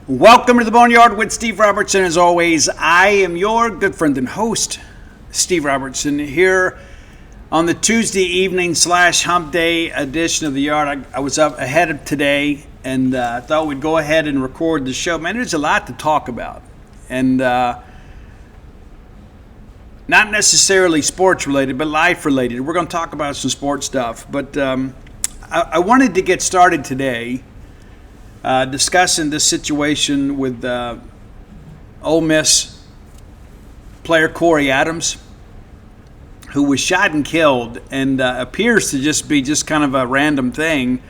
Welcome to the Boneyard with Steve Robertson. As always, I am your good friend and host, Steve Robertson, here on the Tuesday evening / hump day edition of the Yard. I was up ahead of today and thought we'd go ahead and record the show. Man, there's a lot to talk about. And not necessarily sports related, but life related. We're going to talk about some sports stuff. But I wanted to get started today discussing this situation with Ole Miss player Corey Adams, who was shot and killed and appears to just be kind of a random thing.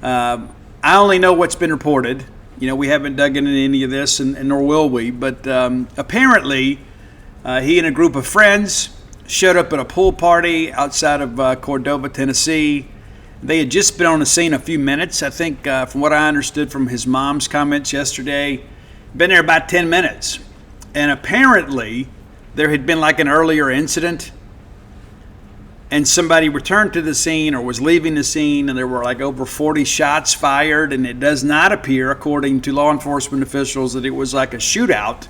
I only know what's been reported. You know, we haven't dug into any of this, and nor will we. But apparently, he and a group of friends showed up at a pool party outside of Cordova, Tennessee. They had just been on the scene a few minutes. I think from what I understood from his mom's comments yesterday, been there about 10 minutes. And apparently there had been like an earlier incident and somebody returned to the scene or was leaving the scene, and there were like over 40 shots fired, and it does not appear, according to law enforcement officials, that it was like a shootout.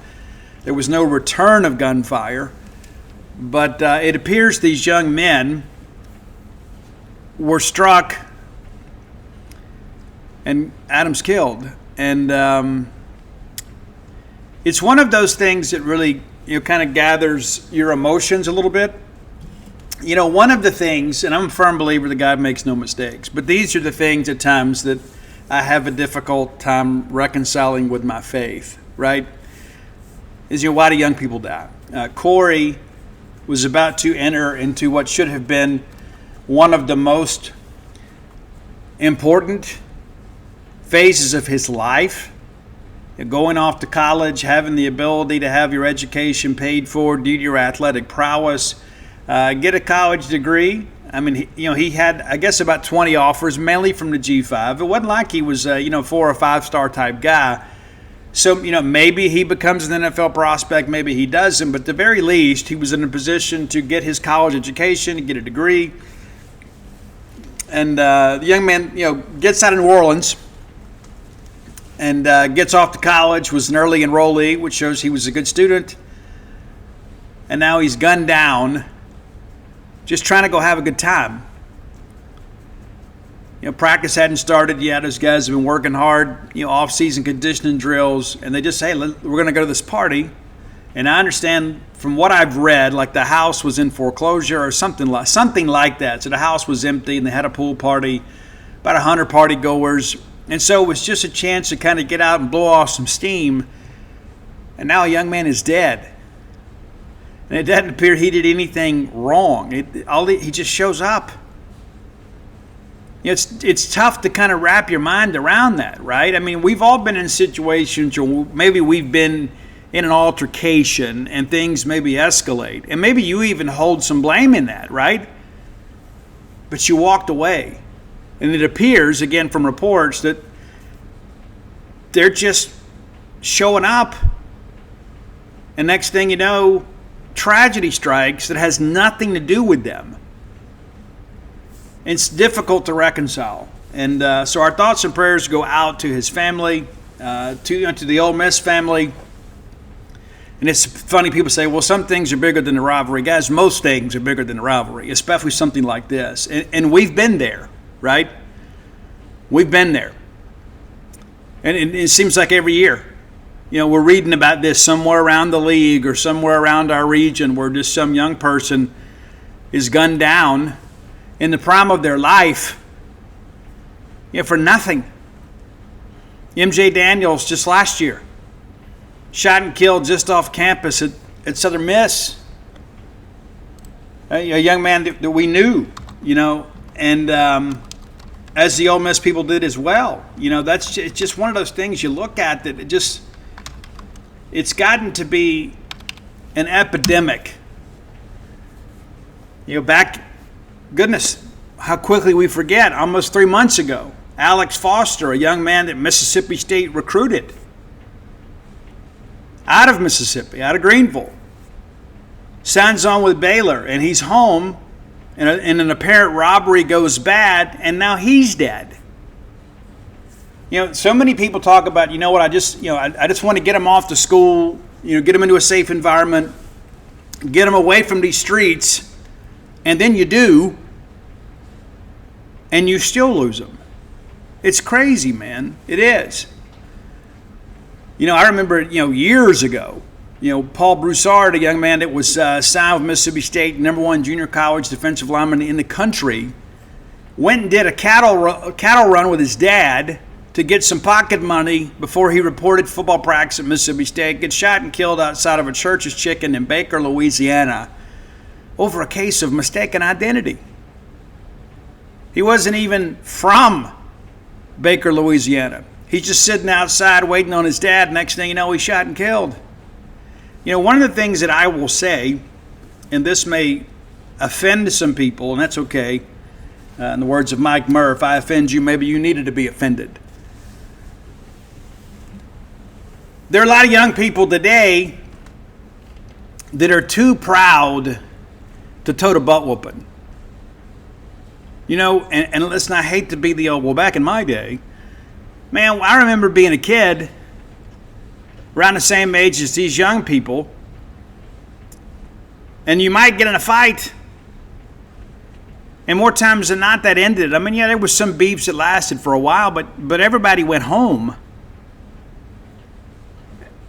There was no return of gunfire. But it appears these young men were struck and Adams killed. And it's one of those things that really, kind of gathers your emotions a little bit. You know, one of the things, and I'm a firm believer that God makes no mistakes, but these are the things at times that I have a difficult time reconciling with my faith, right? Is, why do young people die? Corey was about to enter into what should have been one of the most important phases of his life. Going off to college, having the ability to have your education paid for due to your athletic prowess, get a college degree. I mean, he had, I guess, about 20 offers, mainly from the G5. It wasn't like he was, 4 or 5 star type guy. So, maybe he becomes an NFL prospect, maybe he doesn't, but at the very least, he was in a position to get his college education, get a degree. And the young man, gets out of New Orleans and gets off to college, was an early enrollee, which shows he was a good student. And now he's gunned down, just trying to go have a good time. Practice hadn't started yet. Those guys have been working hard, off-season conditioning drills, and they just say, we're going to go to this party. And I understand from what I've read, like the house was in foreclosure or something like that. So the house was empty, and they had a pool party, about 100 party goers. And so it was just a chance to kind of get out and blow off some steam. And now a young man is dead. And it doesn't appear he did anything wrong. He just shows up. It's tough to kind of wrap your mind around that, right? I mean, we've all been in situations, or maybe we've been in an altercation and things maybe escalate. And maybe you even hold some blame in that, right? But you walked away. And it appears, again, from reports, that they're just showing up. And next thing you know, tragedy strikes that has nothing to do with them. It's difficult to reconcile. And so our thoughts and prayers go out to his family, to the Ole Miss family. And it's funny, people say, well, some things are bigger than the rivalry. Guys, most things are bigger than the rivalry, especially something like this. And we've been there, right? We've been there. And it seems like every year, we're reading about this somewhere around the league or somewhere around our region where just some young person is gunned down in the prime of their life, for nothing. MJ Daniels just last year, shot and killed just off campus at Southern Miss. A young man that we knew, and as the Ole Miss people did as well. It's just one of those things you look at that it's gotten to be an epidemic. Goodness, how quickly we forget. Almost 3 months ago, Alex Foster, a young man that Mississippi State recruited out of Mississippi, out of Greenville, signs on with Baylor, and he's home, and an apparent robbery goes bad, and now he's dead. So many people talk about, I just want to get them off to school, get them into a safe environment, get them away from these streets, and then you do, and you still lose them. It's crazy, man. It is. I remember, years ago, Paul Broussard, a young man that was signed with Mississippi State, #1 junior college defensive lineman in the country, went and did a cattle run with his dad to get some pocket money before he reported football practice at Mississippi State, gets shot and killed outside of a Church's Chicken in Baker, Louisiana, over a case of mistaken identity. He wasn't even from Baker, Louisiana. He's just sitting outside waiting on his dad. Next thing you know, he's shot and killed. One of the things that I will say, and this may offend some people, and that's okay. In the words of Mike Murr, if I offend you, maybe you needed to be offended. There are a lot of young people today that are too proud to tote a butt whooping. And listen, I hate to be the old, well, back in my day, man, I remember being a kid around the same age as these young people, and you might get in a fight, and more times than not that ended. I mean, yeah, there was some beefs that lasted for a while, but everybody went home.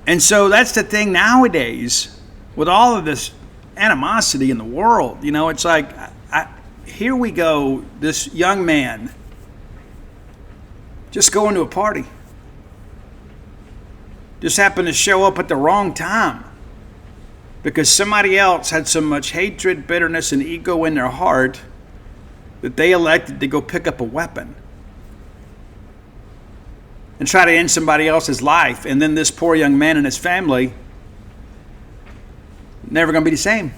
And so that's the thing nowadays with all of this animosity in the world. It's like, here we go, this young man just going to a party. Just happened to show up at the wrong time because somebody else had so much hatred, bitterness, and ego in their heart that they elected to go pick up a weapon and try to end somebody else's life. And then this poor young man and his family, never going to be the same.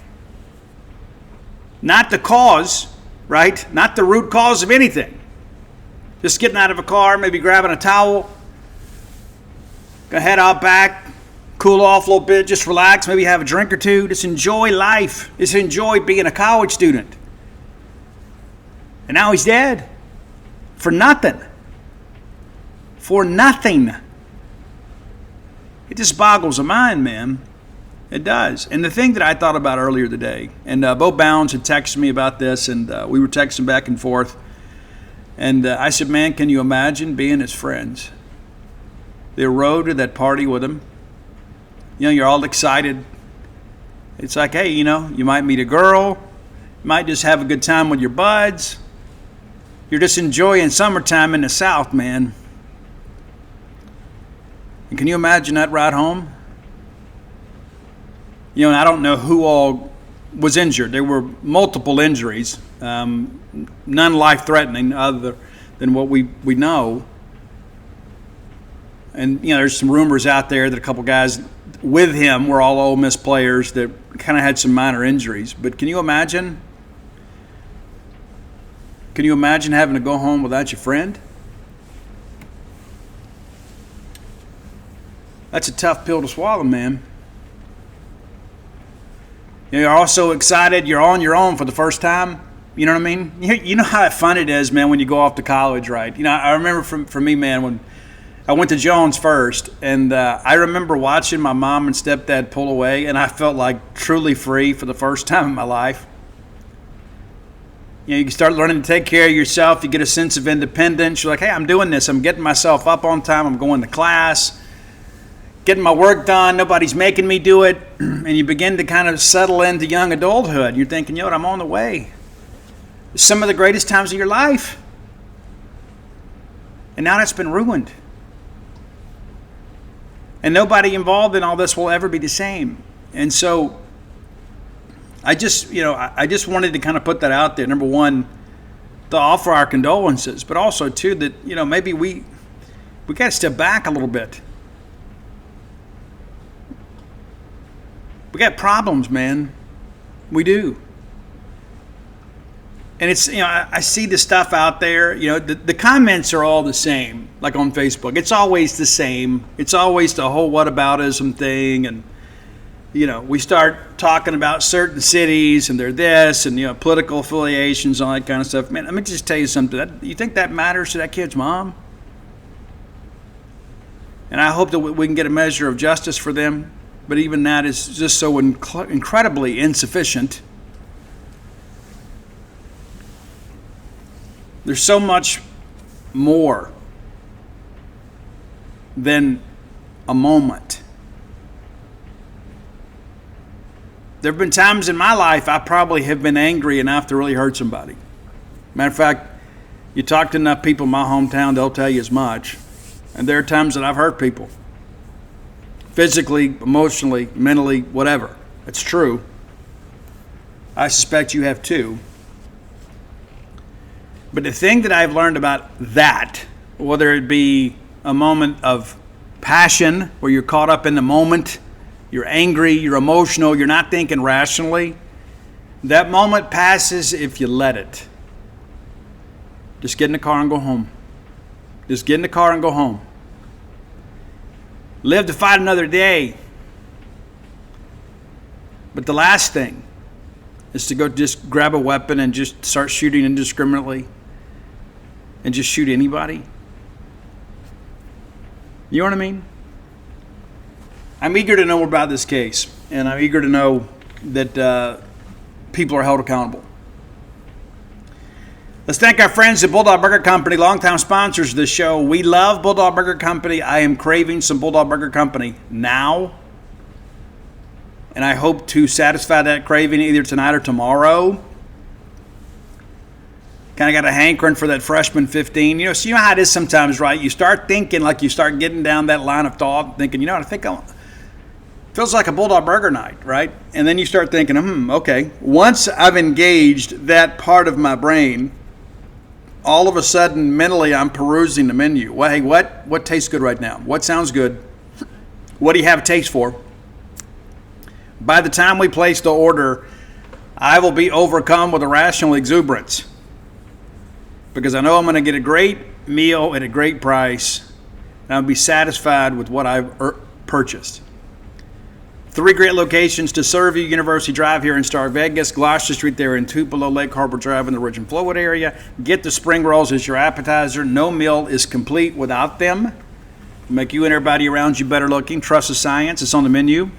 Not the cause, right? Not the root cause of anything. Just getting out of a car, maybe grabbing a towel, gonna head out back, cool off a little bit, just relax, maybe have a drink or two, just enjoy life, just enjoy being a college student. And now he's dead. For nothing. For nothing. It just boggles the mind, man. It does. And the thing that I thought about earlier today, and Bo Bounds had texted me about this, and we were texting back and forth. And I said, man, can you imagine being his friends? They rode to that party with him. You're all excited. It's like, hey, you might meet a girl. You might just have a good time with your buds. You're just enjoying summertime in the South, man. And can you imagine that ride home? And I don't know who all was injured. There were multiple injuries, none life-threatening other than what we know. And, there's some rumors out there that a couple guys with him were all Ole Miss players that kind of had some minor injuries. But can you imagine? Can you imagine having to go home without your friend? That's a tough pill to swallow, man. You're also excited. You're on your own for the first time. You know what I mean? You know how fun it is, man, when you go off to college, right? I remember for me, man, when I went to Jones first, and I remember watching my mom and stepdad pull away, and I felt like truly free for the first time in my life. You start learning to take care of yourself. You get a sense of independence. You're like, hey, I'm doing this. I'm getting myself up on time. I'm going to class, getting my work done. Nobody's making me do it. And you begin to kind of settle into young adulthood. You're thinking, I'm on the way. Some of the greatest times of your life. And now that's been ruined. And nobody involved in all this will ever be the same. And so I just wanted to kind of put that out there. Number one, to offer our condolences, but also too that, maybe we got to step back a little bit. We got problems, man. We do. And it's, I see the stuff out there, the comments are all the same, like on Facebook. It's always the same. It's always the whole whataboutism thing. And, we start talking about certain cities and they're this and, political affiliations and all that kind of stuff. Man, let me just tell you something. You think that matters to that kid's mom? And I hope that we can get a measure of justice for them. But even that is just so incredibly insufficient. There's so much more than a moment. There have been times in my life I probably have been angry enough to really hurt somebody. Matter of fact, you talk to enough people in my hometown, they'll tell you as much. And there are times that I've hurt people. Physically, emotionally, mentally, whatever. It's true. I suspect you have too. But the thing that I've learned about that, whether it be a moment of passion where you're caught up in the moment, you're angry, you're emotional, you're not thinking rationally, that moment passes if you let it. Just get in the car and go home. Just get in the car and go home. Live to fight another day. But the last thing is to go just grab a weapon and just start shooting indiscriminately and just shoot anybody. You know what I mean? I'm eager to know more about this case, and I'm eager to know that people are held accountable. Let's thank our friends at Bulldog Burger Company, longtime sponsors of this show. We love Bulldog Burger Company. I am craving some Bulldog Burger Company now, and I hope to satisfy that craving either tonight or tomorrow. Kind of got a hankering for that freshman 15. You know how it is sometimes, right? You start thinking, like you start getting down that line of thought, thinking, you know what, I think feels like a Bulldog Burger night, right? And then you start thinking, okay. Once I've engaged that part of my brain, all of a sudden, mentally, I'm perusing the menu. Well, hey, what tastes good right now? What sounds good? What do you have a taste for? By the time we place the order, I will be overcome with irrational exuberance because I know I'm going to get a great meal at a great price, and I'll be satisfied with what I've purchased. 3 great locations to serve you: University Drive here in Star Vegas, Gloucester Street there in Tupelo, Lake Harbor Drive in the Ridge and Flowood area. Get the spring rolls as your appetizer. No meal is complete without them. Make you and everybody around you better looking. Trust the science. It's on the menu.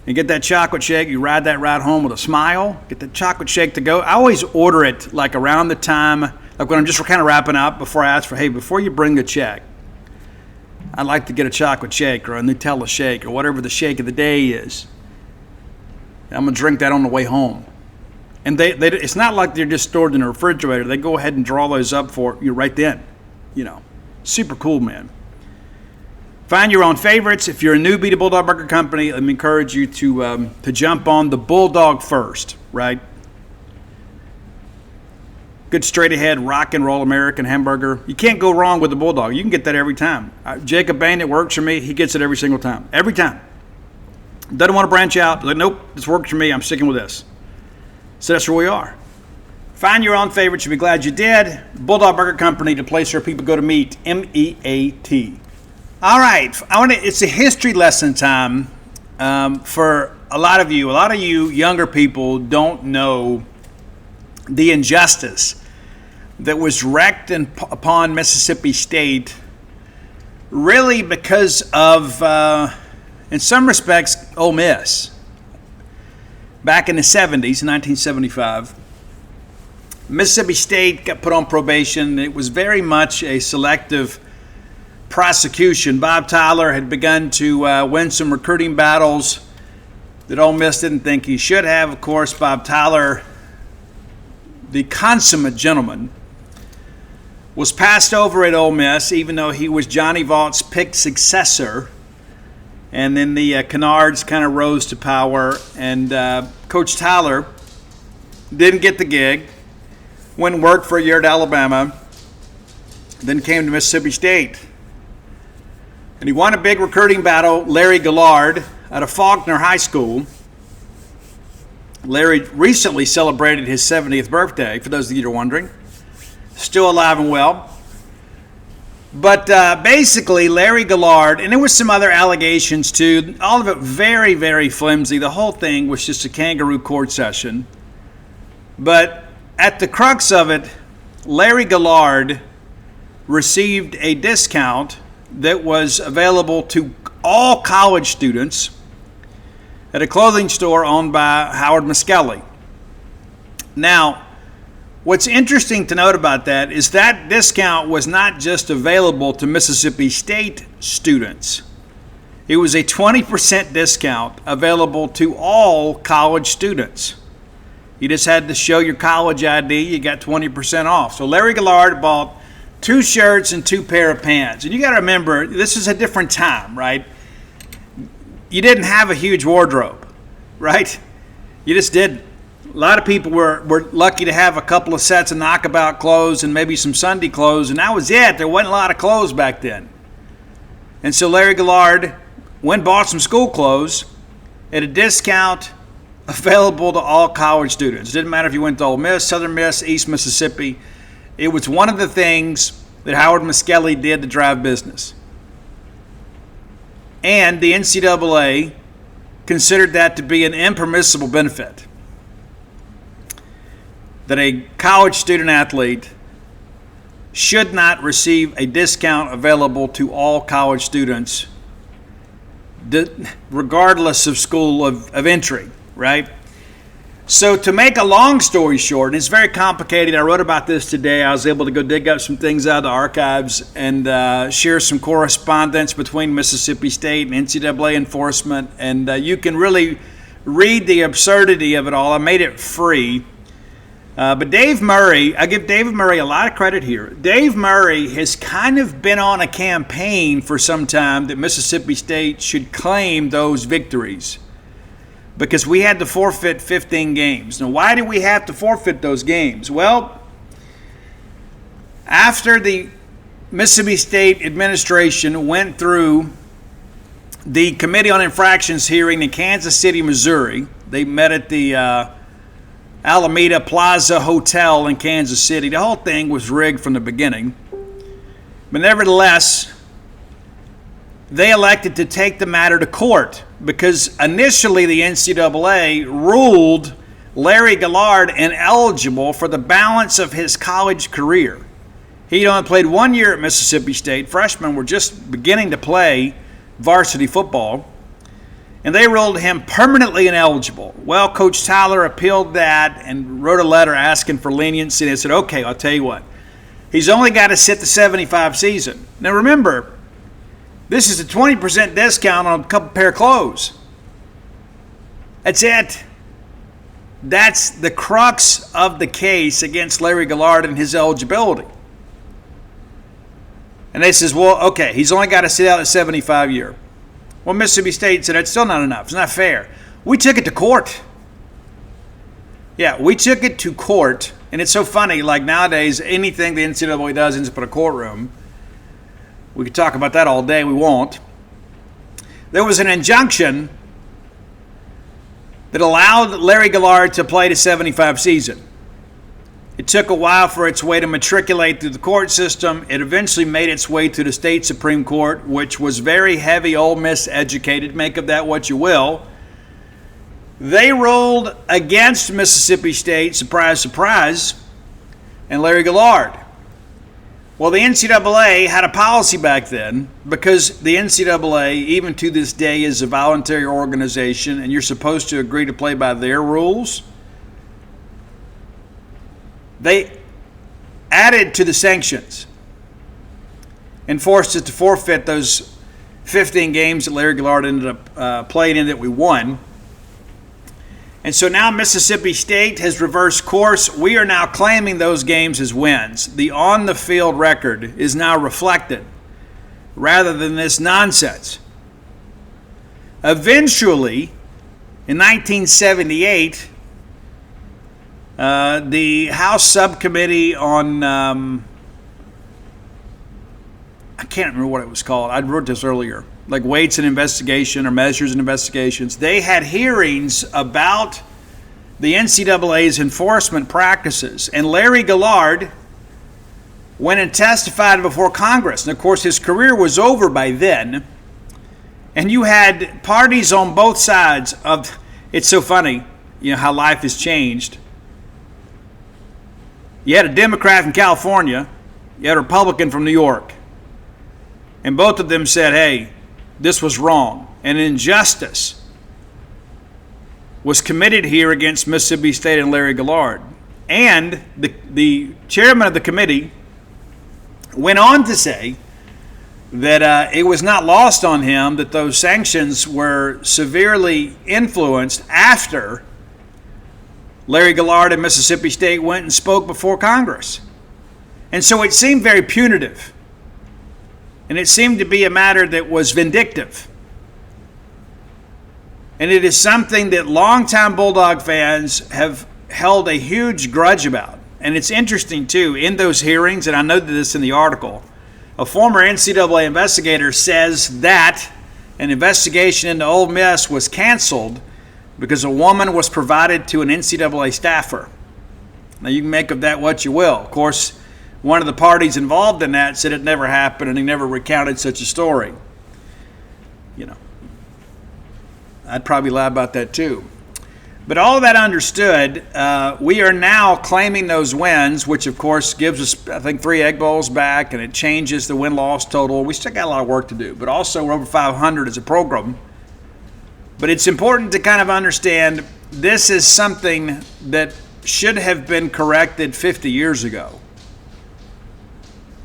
And get that chocolate shake. You ride that ride home with a smile. Get the chocolate shake to go. I always order it like around the time, like when I'm just kind of wrapping up, before I ask for, hey, before you bring the check, I'd like to get a chocolate shake or a Nutella shake or whatever the shake of the day is. And I'm going to drink that on the way home. And it's not like they're just stored in a refrigerator. They go ahead and draw those up for you right then. Super cool, man. Find your own favorites. If you're a newbie to Bulldog Burger Company, let me encourage you to jump on the Bulldog first, right? Good straight-ahead rock and roll American hamburger. You can't go wrong with the Bulldog. You can get that every time. Jacob Bain, it works for me. He gets it every single time. Every time. Doesn't want to branch out. Like, nope, this works for me. I'm sticking with this. So that's where we are. Find your own favorites. You'll be glad you did. Bulldog Burger Company, the place where people go to meet. MEAT. All right. It's a history lesson time for a lot of you. A lot of you younger people don't know the injustice that was wreaked upon Mississippi State, really because of, in some respects, Ole Miss. Back in the 70s, 1975, Mississippi State got put on probation. It was very much a selective prosecution. Bob Tyler had begun to win some recruiting battles that Ole Miss didn't think he should have. Of course, Bob Tyler, the consummate gentleman, was passed over at Ole Miss, even though he was Johnny Vaught's picked successor. And then the Canards kind of rose to power, and Coach Tyler didn't get the gig, went and worked for a year at Alabama, then came to Mississippi State. And he won a big recruiting battle. Larry Gillard out of Faulkner High School. Larry recently celebrated his 70th birthday, for those of you that are wondering. Still alive and well. But basically, Larry Gillard, and there was some other allegations too, all of it very, very flimsy. The whole thing was just a kangaroo court session. But at the crux of it, Larry Gillard received a discount that was available to all college students at a clothing store owned by Howard Muskelly. Now, what's interesting to note about that is that discount was not just available to Mississippi State students. It was a 20% discount available to all college students. You just had to show your college ID, you got 20% off. So Larry Gillard bought 2 shirts and 2 pair of pants. And you got to remember, this is a different time, right? You didn't have a huge wardrobe, right? You just didn't. A lot of people were lucky to have a couple of sets of knockabout clothes and maybe some Sunday clothes, and that was it. There wasn't a lot of clothes back then. And so Larry Gillard went and bought some school clothes at a discount available to all college students. It didn't matter if you went to Ole Miss, Southern Miss, East Mississippi. It was one of the things that Howard Muskelly did to drive business. And the NCAA considered that to be an impermissible benefit. That a college student athlete should not receive a discount available to all college students regardless of school of entry, right? So to make a long story short, and it's very complicated, I wrote about this today. I was able to go dig up some things out of the archives and share some correspondence between Mississippi State and NCAA enforcement, and you can really read the absurdity of it all. I made it free. But Dave Murray, I give Dave Murray a lot of credit here. Dave Murray has kind of been on a campaign for some time that Mississippi State should claim those victories because we had to forfeit 15 games. Now, why did we have to forfeit those games? Well, after the Mississippi State administration went through the Committee on Infractions hearing in Kansas City, Missouri, they met at the Alameda Plaza Hotel in Kansas City. The whole thing was rigged from the beginning. But nevertheless, they elected to take the matter to court because initially the NCAA ruled Larry Gillard ineligible for the balance of his college career. He only played 1 year at Mississippi State. Freshmen were just beginning to play varsity football. And they ruled him permanently ineligible. Well, Coach Tyler appealed that and wrote a letter asking for leniency. They said, okay, I'll tell you what. He's only got to sit the 75 season. Now remember, this is a 20% discount on a couple pair of clothes. That's it. That's the crux of the case against Larry Gillard and his eligibility. And they says, well, okay, he's only got to sit out a 75 year. Well, Mississippi State said, it's still not enough. It's not fair. We took it to court. Yeah, we took it to court. And it's so funny, like nowadays, anything the NCAA does ends up in a courtroom. We could talk about that all day. We won't. There was an injunction that allowed Larry Gillard to play the 75 season. It took a while for its way to matriculate through the court system. It eventually made its way to the state Supreme Court, which was very heavy Ole Miss educated. Make of that what you will. They ruled against Mississippi State, surprise, surprise, and Larry Gillard. Well, the NCAA had a policy back then because the NCAA, even to this day, is a voluntary organization and you're supposed to agree to play by their rules. They added to the sanctions and forced us to forfeit those 15 games that Larry Gillard ended up playing in that we won. And so now Mississippi State has reversed course. We are now claiming those games as wins. The on-the-field record is now reflected rather than this nonsense. Eventually, in 1978, the House Subcommittee on, I can't remember what it was called. I wrote this earlier, like weights and investigation or measures and investigations. They had hearings about the NCAA's enforcement practices. And Larry Gillard went and testified before Congress. And, of course, his career was over by then. And you had parties on both sides of, it's so funny, how life has changed. You had a Democrat from California. You had a Republican from New York. And both of them said, hey, this was wrong. An injustice was committed here against Mississippi State and Larry Gillard. And the chairman of the committee went on to say that it was not lost on him that those sanctions were severely influenced after Larry Gillard and Mississippi State went and spoke before Congress. And so it seemed very punitive. And it seemed to be a matter that was vindictive. And it is something that longtime Bulldog fans have held a huge grudge about. And it's interesting, too, in those hearings, and I noted this in the article, a former NCAA investigator says that an investigation into Ole Miss was canceled because a woman was provided to an NCAA staffer. Now, you can make of that what you will. Of course, one of the parties involved in that said it never happened and he never recounted such a story. You know, I'd probably lie about that too. But all of that understood, we are now claiming those wins, which of course gives us, I think, 3 Egg Bowls back, and it changes the win-loss total. We still got a lot of work to do, but also we're over 500 as a program. But it's important to kind of understand this is something that should have been corrected 50 years ago.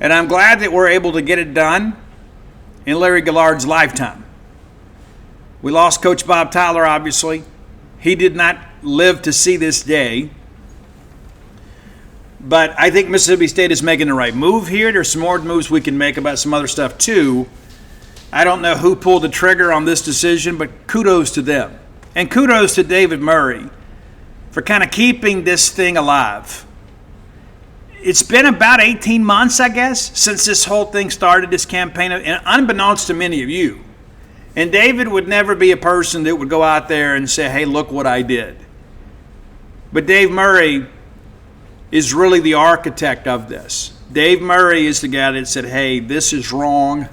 And I'm glad that we're able to get it done in Larry Gillard's lifetime. We lost Coach Bob Tyler, obviously. He did not live to see this day. But I think Mississippi State is making the right move here. There's some more moves we can make about some other stuff too. I don't know who pulled the trigger on this decision, but kudos to them. And kudos to David Murray for kind of keeping this thing alive. It's been about 18 months, I guess, since this whole thing started, this campaign, and unbeknownst to many of you. And David would never be a person that would go out there and say, hey, look what I did. But Dave Murray is really the architect of this. Dave Murray is the guy that said, hey, this is wrong.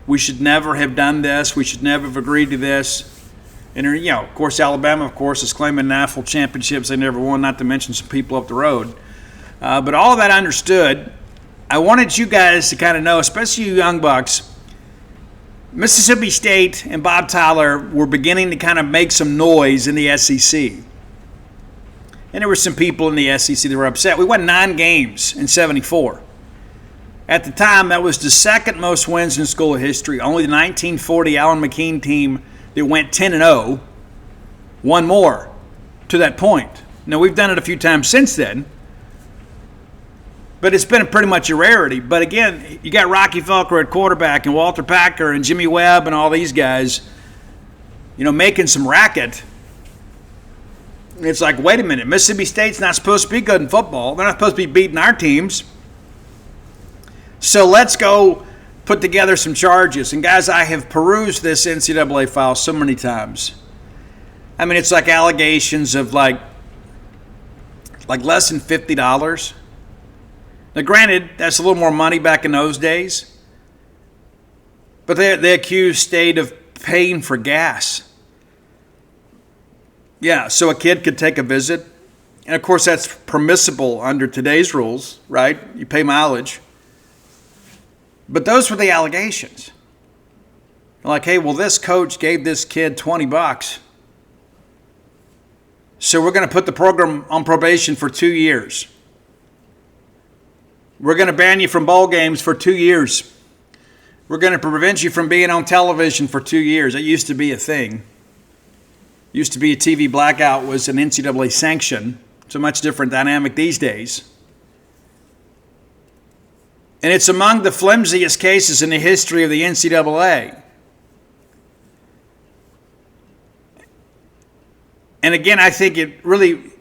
We should never have done this. We should never have agreed to this. And, you know, of course, Alabama, of course, is claiming national championships they never won, not to mention some people up the road. But all of that understood, I wanted you guys to kind of know, especially you young bucks, Mississippi State and Bob Tyler were beginning to kind of make some noise in the SEC. And there were some people in the SEC that were upset. We won 9 games in 74. At the time, that was the second most wins in school history. Only the 1940 Alan McKean team that went 10-0 won more to that point. Now, we've done it a few times since then, but it's been pretty much a rarity. But again, you got Rocky Felker at quarterback and Walter Packer and Jimmy Webb and all these guys, you know, making some racket. It's like, wait a minute, Mississippi State's not supposed to be good in football. They're not supposed to be beating our teams. So let's go put together some charges. And guys, I have perused this NCAA file so many times. I mean, it's like allegations of like less than $50. Now, granted, that's a little more money back in those days. But they accused State of paying for gas. Yeah, so a kid could take a visit. And, of course, that's permissible under today's rules, right? You pay mileage. But those were the allegations. Like, hey, well, this coach gave this kid $20. So we're going to put the program on probation for 2 years. We're going to ban you from bowl games for 2 years. We're going to prevent you from being on television for 2 years. That used to be a thing. Used to be a TV blackout was an NCAA sanction. It's a much different dynamic these days. And it's among the flimsiest cases in the history of the NCAA. And again, I think it really,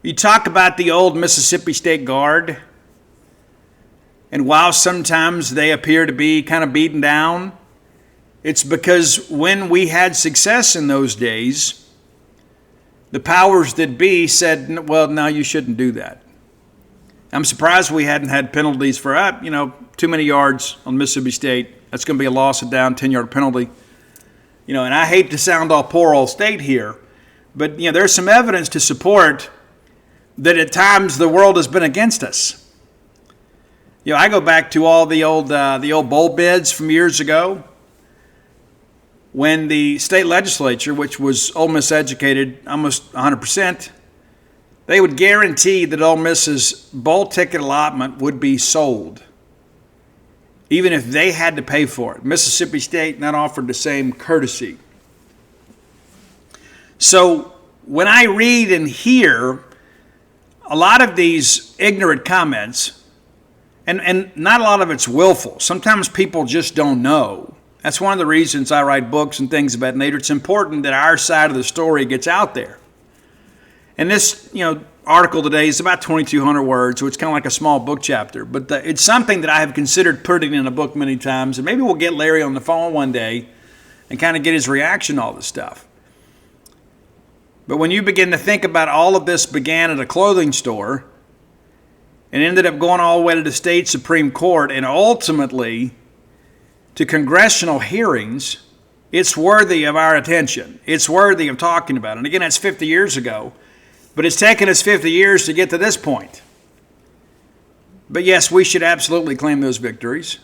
you talk about the old Mississippi State Guard, and while sometimes they appear to be kind of beaten down, it's because when we had success in those days, the powers that be said, well, no, you shouldn't do that. I'm surprised we hadn't had penalties for, too many yards on Mississippi State. That's going to be a loss of down, 10-yard penalty. And I hate to sound all poor old State here, but, there's some evidence to support that at times the world has been against us. I go back to all the old bowl bids from years ago when the state legislature, which was Ole Miss educated almost 100%, they would guarantee that Ole Miss's bowl ticket allotment would be sold, even if they had to pay for it. Mississippi State not offered the same courtesy. So when I read and hear a lot of these ignorant comments, and not a lot of it's willful. Sometimes people just don't know. That's one of the reasons I write books and things of that nature. It's important that our side of the story gets out there. And this, article today is about 2,200 words, so it's kind of like a small book chapter. But it's something that I have considered putting in a book many times, and maybe we'll get Larry on the phone one day and kind of get his reaction to all this stuff. But when you begin to think about all of this began at a clothing store and ended up going all the way to the state Supreme Court and ultimately to congressional hearings, it's worthy of our attention. It's worthy of talking about. And again, that's 50 years ago. But it's taken us 50 years to get to this point. But yes, we should absolutely claim those victories.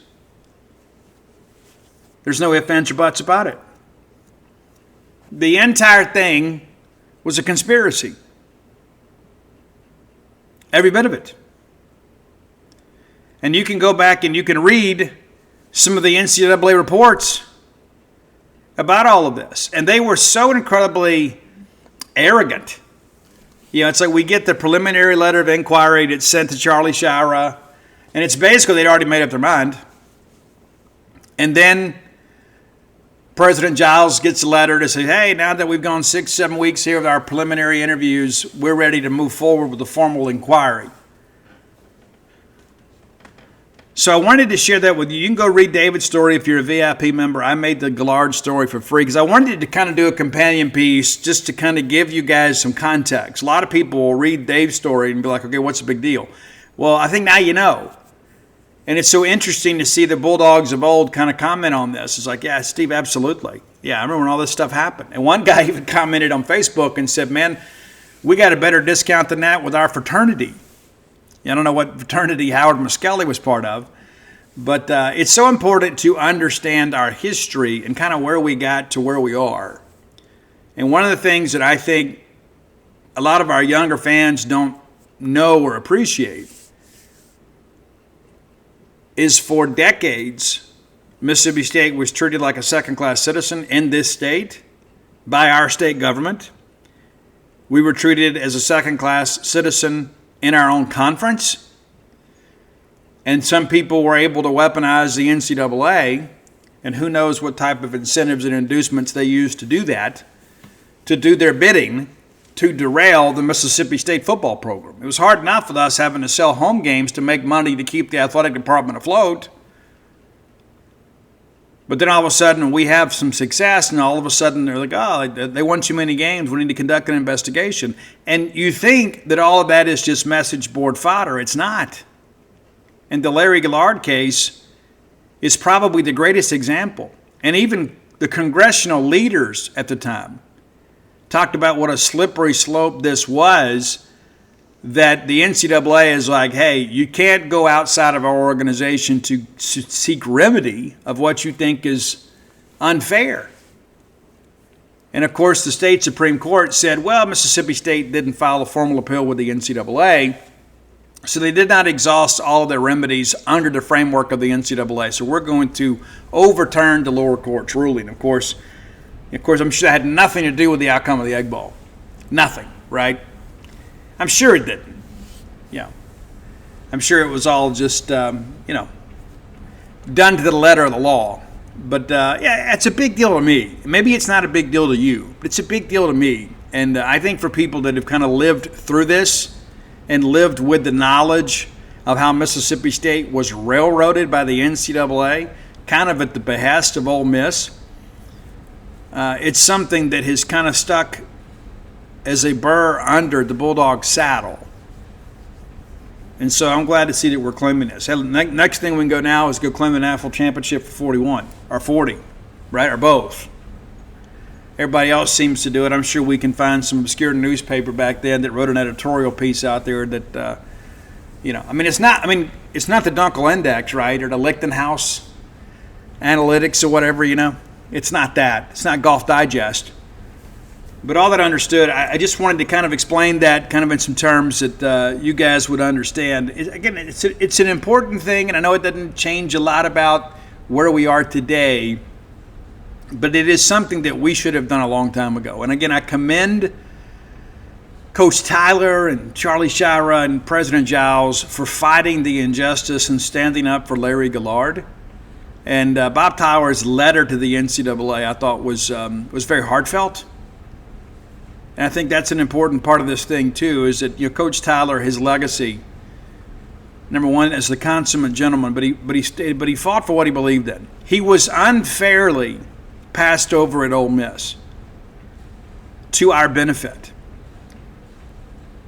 There's no ifs, ands, or buts about it. The entire thing was a conspiracy. Every bit of it. And you can go back and you can read some of the NCAA reports about all of this. And they were so incredibly arrogant. It's like we get the preliminary letter of inquiry that's sent to Charlie Shira, and it's basically they'd already made up their mind. And then President Giles gets a letter to say, hey, now that we've gone 6-7 weeks here with our preliminary interviews, we're ready to move forward with the formal inquiry. So I wanted to share that with you. You can go read David's story if you're a VIP member. I made the Gillard story for free because I wanted to kind of do a companion piece just to kind of give you guys some context. A lot of people will read Dave's story and be like, okay, what's the big deal? Well, I think now you know. And it's so interesting to see the Bulldogs of old kind of comment on this. It's like, yeah, Steve, absolutely. Yeah, I remember when all this stuff happened. And one guy even commented on Facebook and said, man, we got a better discount than that with our fraternity. I don't know what fraternity Howard Muskelly was part of, but it's so important to understand our history and kind of where we got to where we are. And one of the things that I think a lot of our younger fans don't know or appreciate is for decades, Mississippi State was treated like a second-class citizen in this state by our state government. We were treated as a second-class citizen in our own conference. And some people were able to weaponize the NCAA, and who knows what type of incentives and inducements they used to do that, to do their bidding to derail the Mississippi State football program. It was hard enough with us having to sell home games to make money to keep the athletic department afloat. But then all of a sudden we have some success, and all of a sudden they're like, oh, they won too many games. We need to conduct an investigation. And you think that all of that is just message board fodder. It's not. And the Larry Gillard case is probably the greatest example. And even the congressional leaders at the time talked about what a slippery slope this was, that the NCAA is like, hey, you can't go outside of our organization to seek remedy of what you think is unfair. And, of course, the state Supreme Court said, well, Mississippi State didn't file a formal appeal with the NCAA, so they did not exhaust all of their remedies under the framework of the NCAA. So we're going to overturn the lower court's ruling. Of course, I'm sure that had nothing to do with the outcome of the Egg Bowl. Nothing, right? I'm sure it didn't. Yeah. I'm sure it was all just, done to the letter of the law. But, yeah, it's a big deal to me. Maybe it's not a big deal to you, but it's a big deal to me. And I think for people that have kind of lived through this and lived with the knowledge of how Mississippi State was railroaded by the NCAA, kind of at the behest of Ole Miss, it's something that has kind of stuck as a burr under the Bulldog saddle. And so I'm glad to see that we're claiming this. Next thing we can go now is go claim the national championship for 41 or 40, right? Or both. Everybody else seems to do it. I'm sure we can find some obscure newspaper back then that wrote an editorial piece out there that, it's not the Dunkel Index, right, or the Lichtenhaus Analytics or whatever, It's not that. It's not Golf Digest. But all that I understood, I just wanted to kind of explain that kind of in some terms that you guys would understand. Again, it's an important thing, and I know it doesn't change a lot about where we are today, but it is something that we should have done a long time ago. And again, I commend Coach Tyler and Charlie Shira and President Giles for fighting the injustice and standing up for Larry Gillard. And Bob Tyler's letter to the NCAA, I thought, was very heartfelt. And I think that's an important part of this thing too. Is that Coach Tyler, his legacy, number one, as the consummate gentleman, but he fought for what he believed in. He was unfairly passed over at Ole Miss to our benefit,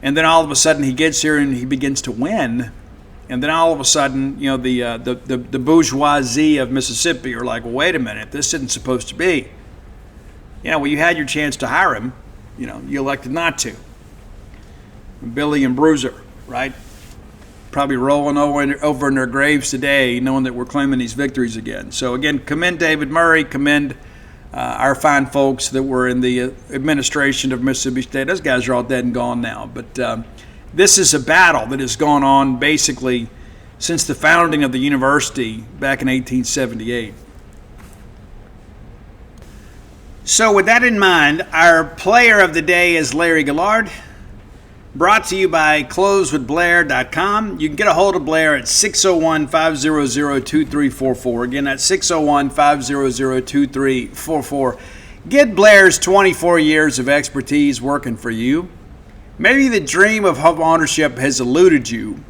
and then all of a sudden he gets here and he begins to win. And then all of a sudden, the bourgeoisie of Mississippi are like, well, wait a minute, this isn't supposed to be. Well, you had your chance to hire him, you elected not to. Billy and Bruiser, right? Probably rolling over in their graves today, knowing that we're claiming these victories again. So again, commend David Murray, commend our fine folks that were in the administration of Mississippi State. Those guys are all dead and gone now, but this is a battle that has gone on basically since the founding of the university back in 1878. So with that in mind, our player of the day is Larry Gillard, brought to you by closewithblair.com. You can get a hold of Blair at 601-500-2344. Again, that's 601-500-2344. Get Blair's 24 years of expertise working for you. Maybe the dream of home ownership has eluded you,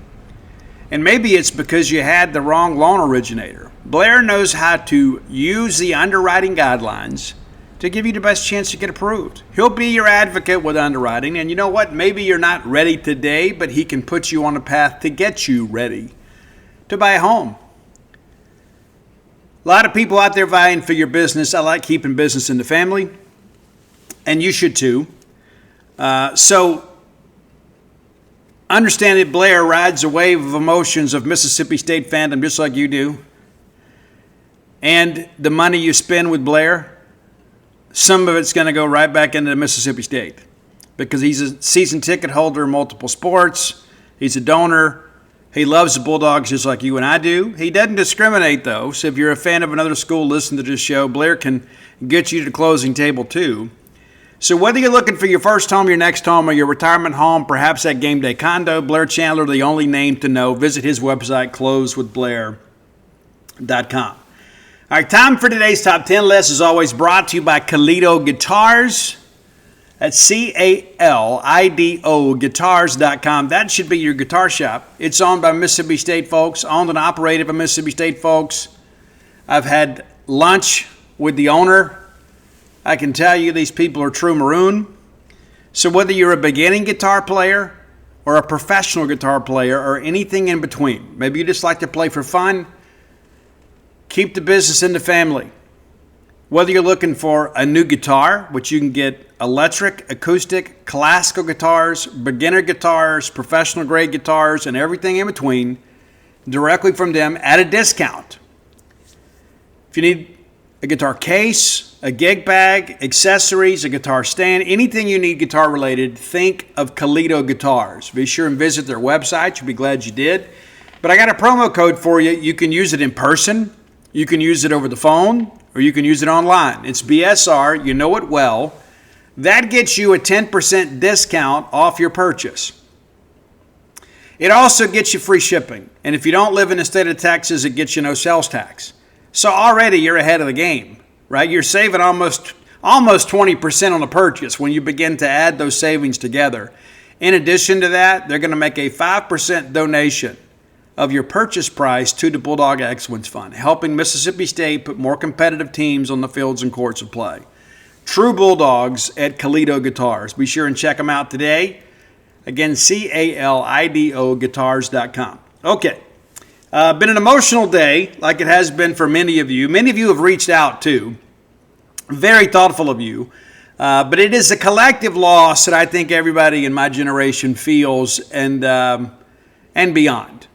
and maybe it's because you had the wrong loan originator. Blair knows how to use the underwriting guidelines to give you the best chance to get approved. He'll be your advocate with underwriting, and you know what? Maybe you're not ready today, but he can put you on a path to get you ready to buy a home. A lot of people out there vying for your business. I like keeping business in the family, and you should too. So understand that Blair rides a wave of emotions of Mississippi State fandom just like you do. And the money you spend with Blair, some of it's going to go right back into Mississippi State because he's a season ticket holder in multiple sports. He's a donor. He loves the Bulldogs just like you and I do. He doesn't discriminate, though. So if you're a fan of another school, listen to this show. Blair can get you to the closing table, too. So whether you're looking for your first home, your next home, or your retirement home, perhaps that game day condo, Blair Chandler, the only name to know. Visit his website, closewithblair.com. All right, time for today's Top 10 list is always brought to you by Kalido Guitars. That's CALIDO Guitars.com. That should be your guitar shop. It's owned by Mississippi State folks, owned and operated by Mississippi State folks. I've had lunch with the owner. I can tell you these people are true maroon. So whether you're a beginning guitar player or a professional guitar player or anything in between, maybe you just like to play for fun, keep the business in the family. Whether you're looking for a new guitar, which you can get electric, acoustic, classical guitars, beginner guitars, professional grade guitars, and everything in between directly from them at a discount. If you need a guitar case, a gig bag, accessories, a guitar stand, anything you need guitar related, think of Kalido Guitars. Be sure and visit their website. You'll be glad you did. But I got a promo code for you. You can use it in person, you can use it over the phone, or you can use it online. It's BSR. You know it well. That gets you a 10% discount off your purchase. It also gets you free shipping. And if you don't live in the state of Texas, it gets you no sales tax. So already you're ahead of the game, right? You're saving almost 20% on the purchase when you begin to add those savings together. In addition to that, they're going to make a 5% donation of your purchase price to the Bulldog Excellence Fund, helping Mississippi State put more competitive teams on the fields and courts of play. True Bulldogs at Kalido Guitars. Be sure and check them out today. Again, CALIDO Guitars.com. Okay. Been an emotional day, like it has been for many of you. Many of you have reached out, too. Very thoughtful of you. But it is a collective loss that I think everybody in my generation feels and beyond.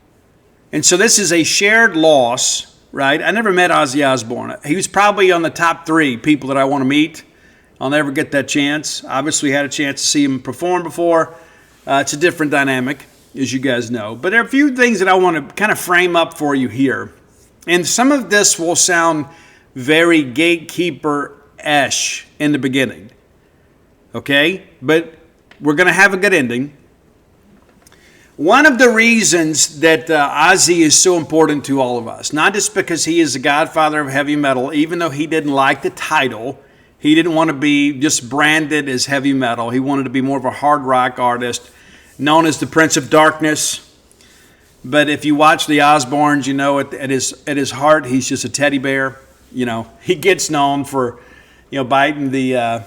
And so this is a shared loss, right? I never met Ozzy Osbourne. He was probably on the top 3 people that I want to meet. I'll never get that chance. Obviously had a chance to see him perform before. It's a different dynamic, as you guys know. But there are a few things that I want to kind of frame up for you here. And some of this will sound very gatekeeper-ish in the beginning. Okay? But we're going to have a good ending. One of the reasons that Ozzy is so important to all of us, not just because he is the godfather of heavy metal, even though he didn't like the title, he didn't want to be just branded as heavy metal. He wanted to be more of a hard rock artist, known as the Prince of Darkness. But if you watch the Osbournes, you know at his heart, he's just a teddy bear. You know, he gets known for, biting the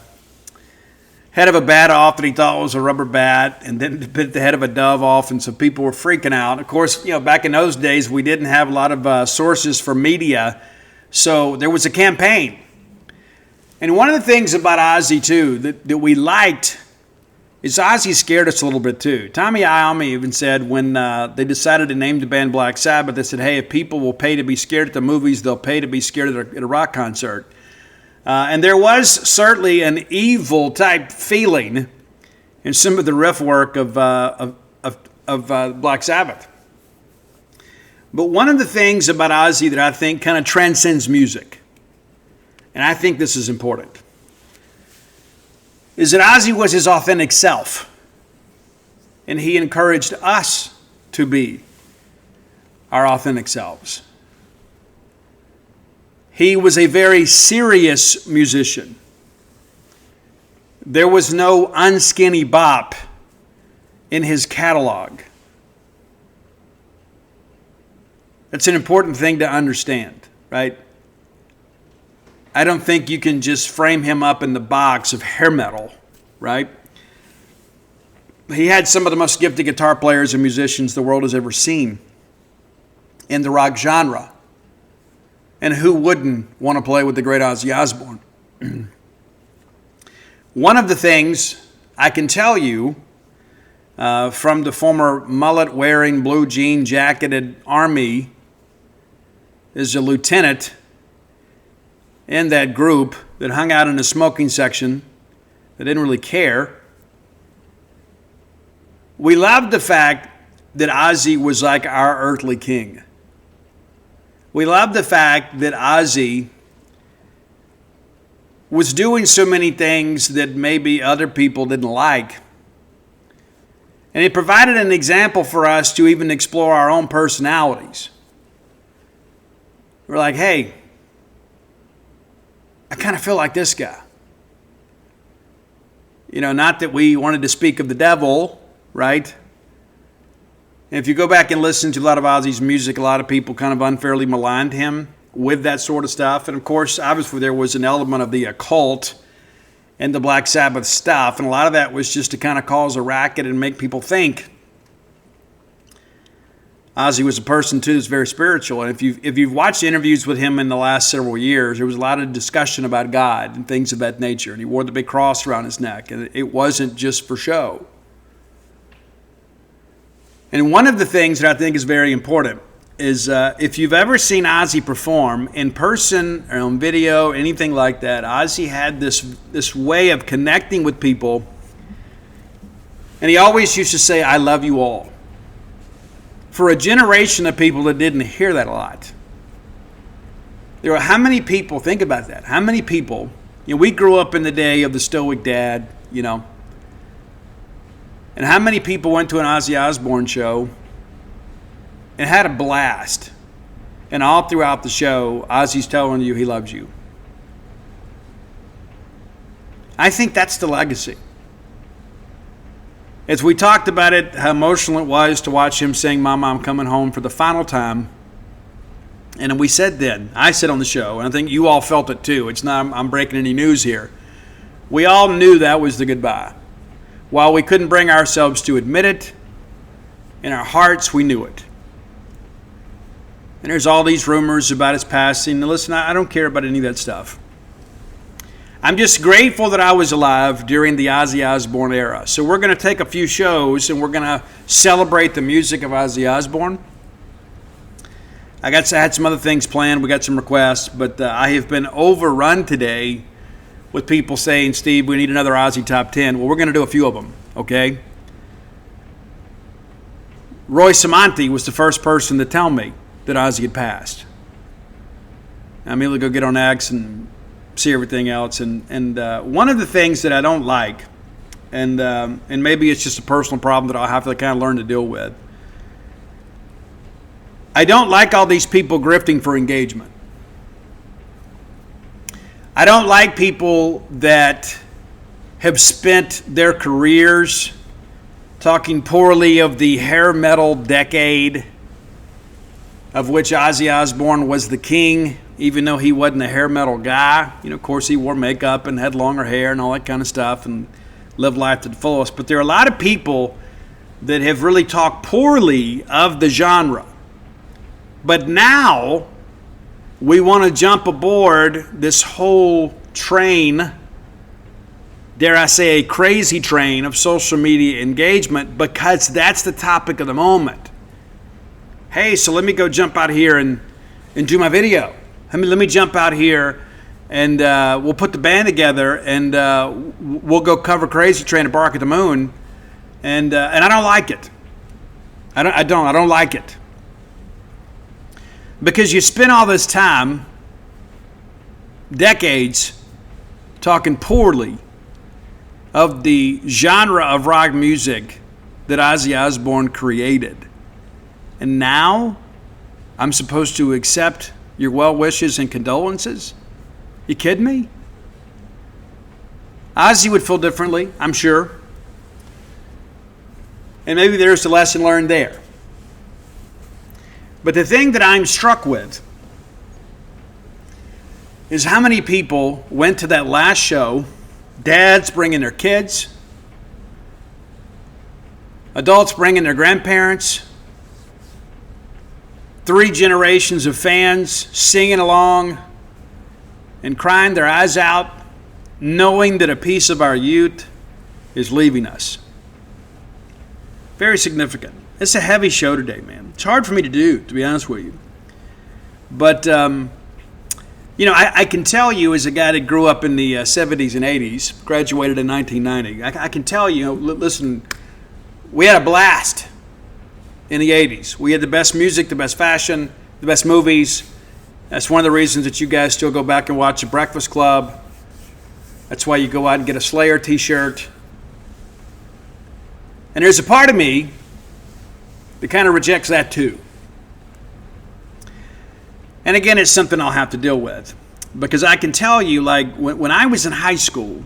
head of a bat off that he thought was a rubber bat, and then bit the head of a dove off, and so people were freaking out. Of course, back in those days, we didn't have a lot of sources for media, so there was a campaign. And one of the things about Ozzy, too, that we liked is Ozzy scared us a little bit, too. Tommy Iommi even said when they decided to name the band Black Sabbath, they said, hey, if people will pay to be scared at the movies, they'll pay to be scared at a rock concert. And there was certainly an evil type feeling in some of the riff work of Black Sabbath. But one of the things about Ozzy that I think kind of transcends music, and I think this is important, is that Ozzy was his authentic self. And he encouraged us to be our authentic selves. He was a very serious musician. There was no unskinny bop in his catalog. That's an important thing to understand, right? I don't think you can just frame him up in the box of hair metal, right? He had some of the most gifted guitar players and musicians the world has ever seen in the rock genre. And who wouldn't want to play with the great Ozzy Osbourne? One of the things I can tell you from the former mullet-wearing, blue jean jacketed army is a lieutenant in that group that hung out in the smoking section that didn't really care. We loved the fact that Ozzy was like our earthly king. We love the fact that Ozzy was doing so many things that maybe other people didn't like. And it provided an example for us to even explore our own personalities. We're like, hey, I kind of feel like this guy. Not that we wanted to speak of the devil, right? And if you go back and listen to a lot of Ozzy's music, a lot of people kind of unfairly maligned him with that sort of stuff. And of course, obviously there was an element of the occult and the Black Sabbath stuff. And a lot of that was just to kind of cause a racket and make people think. Ozzy was a person, too, that's very spiritual. And if you've watched interviews with him in the last several years, there was a lot of discussion about God and things of that nature. And he wore the big cross around his neck. And it wasn't just for show. And one of the things that I think is very important is if you've ever seen Ozzy perform in person or on video, anything like that, Ozzy had this way of connecting with people. And he always used to say, I love you all. For a generation of people that didn't hear that a lot. There were how many people, think about that, how many people, we grew up in the day of the stoic dad, and how many people went to an Ozzy Osbourne show and had a blast? And all throughout the show, Ozzy's telling you he loves you. I think that's the legacy. As we talked about it, how emotional it was to watch him sing Mama, I'm Coming Home for the final time. And we said then, I said on the show, and I think you all felt it too. It's not, I'm breaking any news here. We all knew that was the goodbye. While we couldn't bring ourselves to admit it, in our hearts we knew it. And there's all these rumors about his passing. Now listen, I don't care about any of that stuff. I'm just grateful that I was alive during the Ozzy Osbourne era. So we're going to take a few shows and we're going to celebrate the music of Ozzy Osbourne. I had some other things planned. We got some requests, but I have been overrun today with people saying, Steve, we need another Ozzy Top 10. Well, we're going to do a few of them, okay? Roy Samonte was the first person to tell me that Ozzy had passed. I'm able to go get on X and see everything else. And one of the things that I don't like, and maybe it's just a personal problem that I'll have to kind of learn to deal with, I don't like all these people grifting for engagement. I don't like people that have spent their careers talking poorly of the hair metal decade, of which Ozzy Osbourne was the king, even though he wasn't a hair metal guy. You know, of course, he wore makeup and had longer hair and all that kind of stuff and lived life to the fullest. But there are a lot of people that have really talked poorly of the genre. But now we want to jump aboard this whole train, dare I say a crazy train of social media engagement, because that's the topic of the moment. Hey, so let me go jump out here and do my video. Let me jump out here and we'll put the band together and we'll go cover Crazy Train and Bark at the Moon. And I don't like it. I don't like it. Because you spend all this time, decades, talking poorly of the genre of rock music that Ozzy Osbourne created. And now I'm supposed to accept your well wishes and condolences? You kidding me? Ozzy would feel differently, I'm sure. And maybe there's a lesson learned there. But the thing that I'm struck with is how many people went to that last show, dads bringing their kids, adults bringing their grandparents, 3 generations of fans singing along and crying their eyes out, knowing that a piece of our youth is leaving us. Very significant. It's a heavy show today, man. It's hard for me to do, to be honest with you. But, you know, I can tell you as a guy that grew up in the 70s and 80s, graduated in 1990, I can tell you, listen, we had a blast in the 80s. We had the best music, the best fashion, the best movies. That's one of the reasons that you guys still go back and watch The Breakfast Club. That's why you go out and get a Slayer t-shirt. And there's a part of me that kind of rejects that too. And again, it's something I'll have to deal with. Because I can tell you, like, when I was in high school,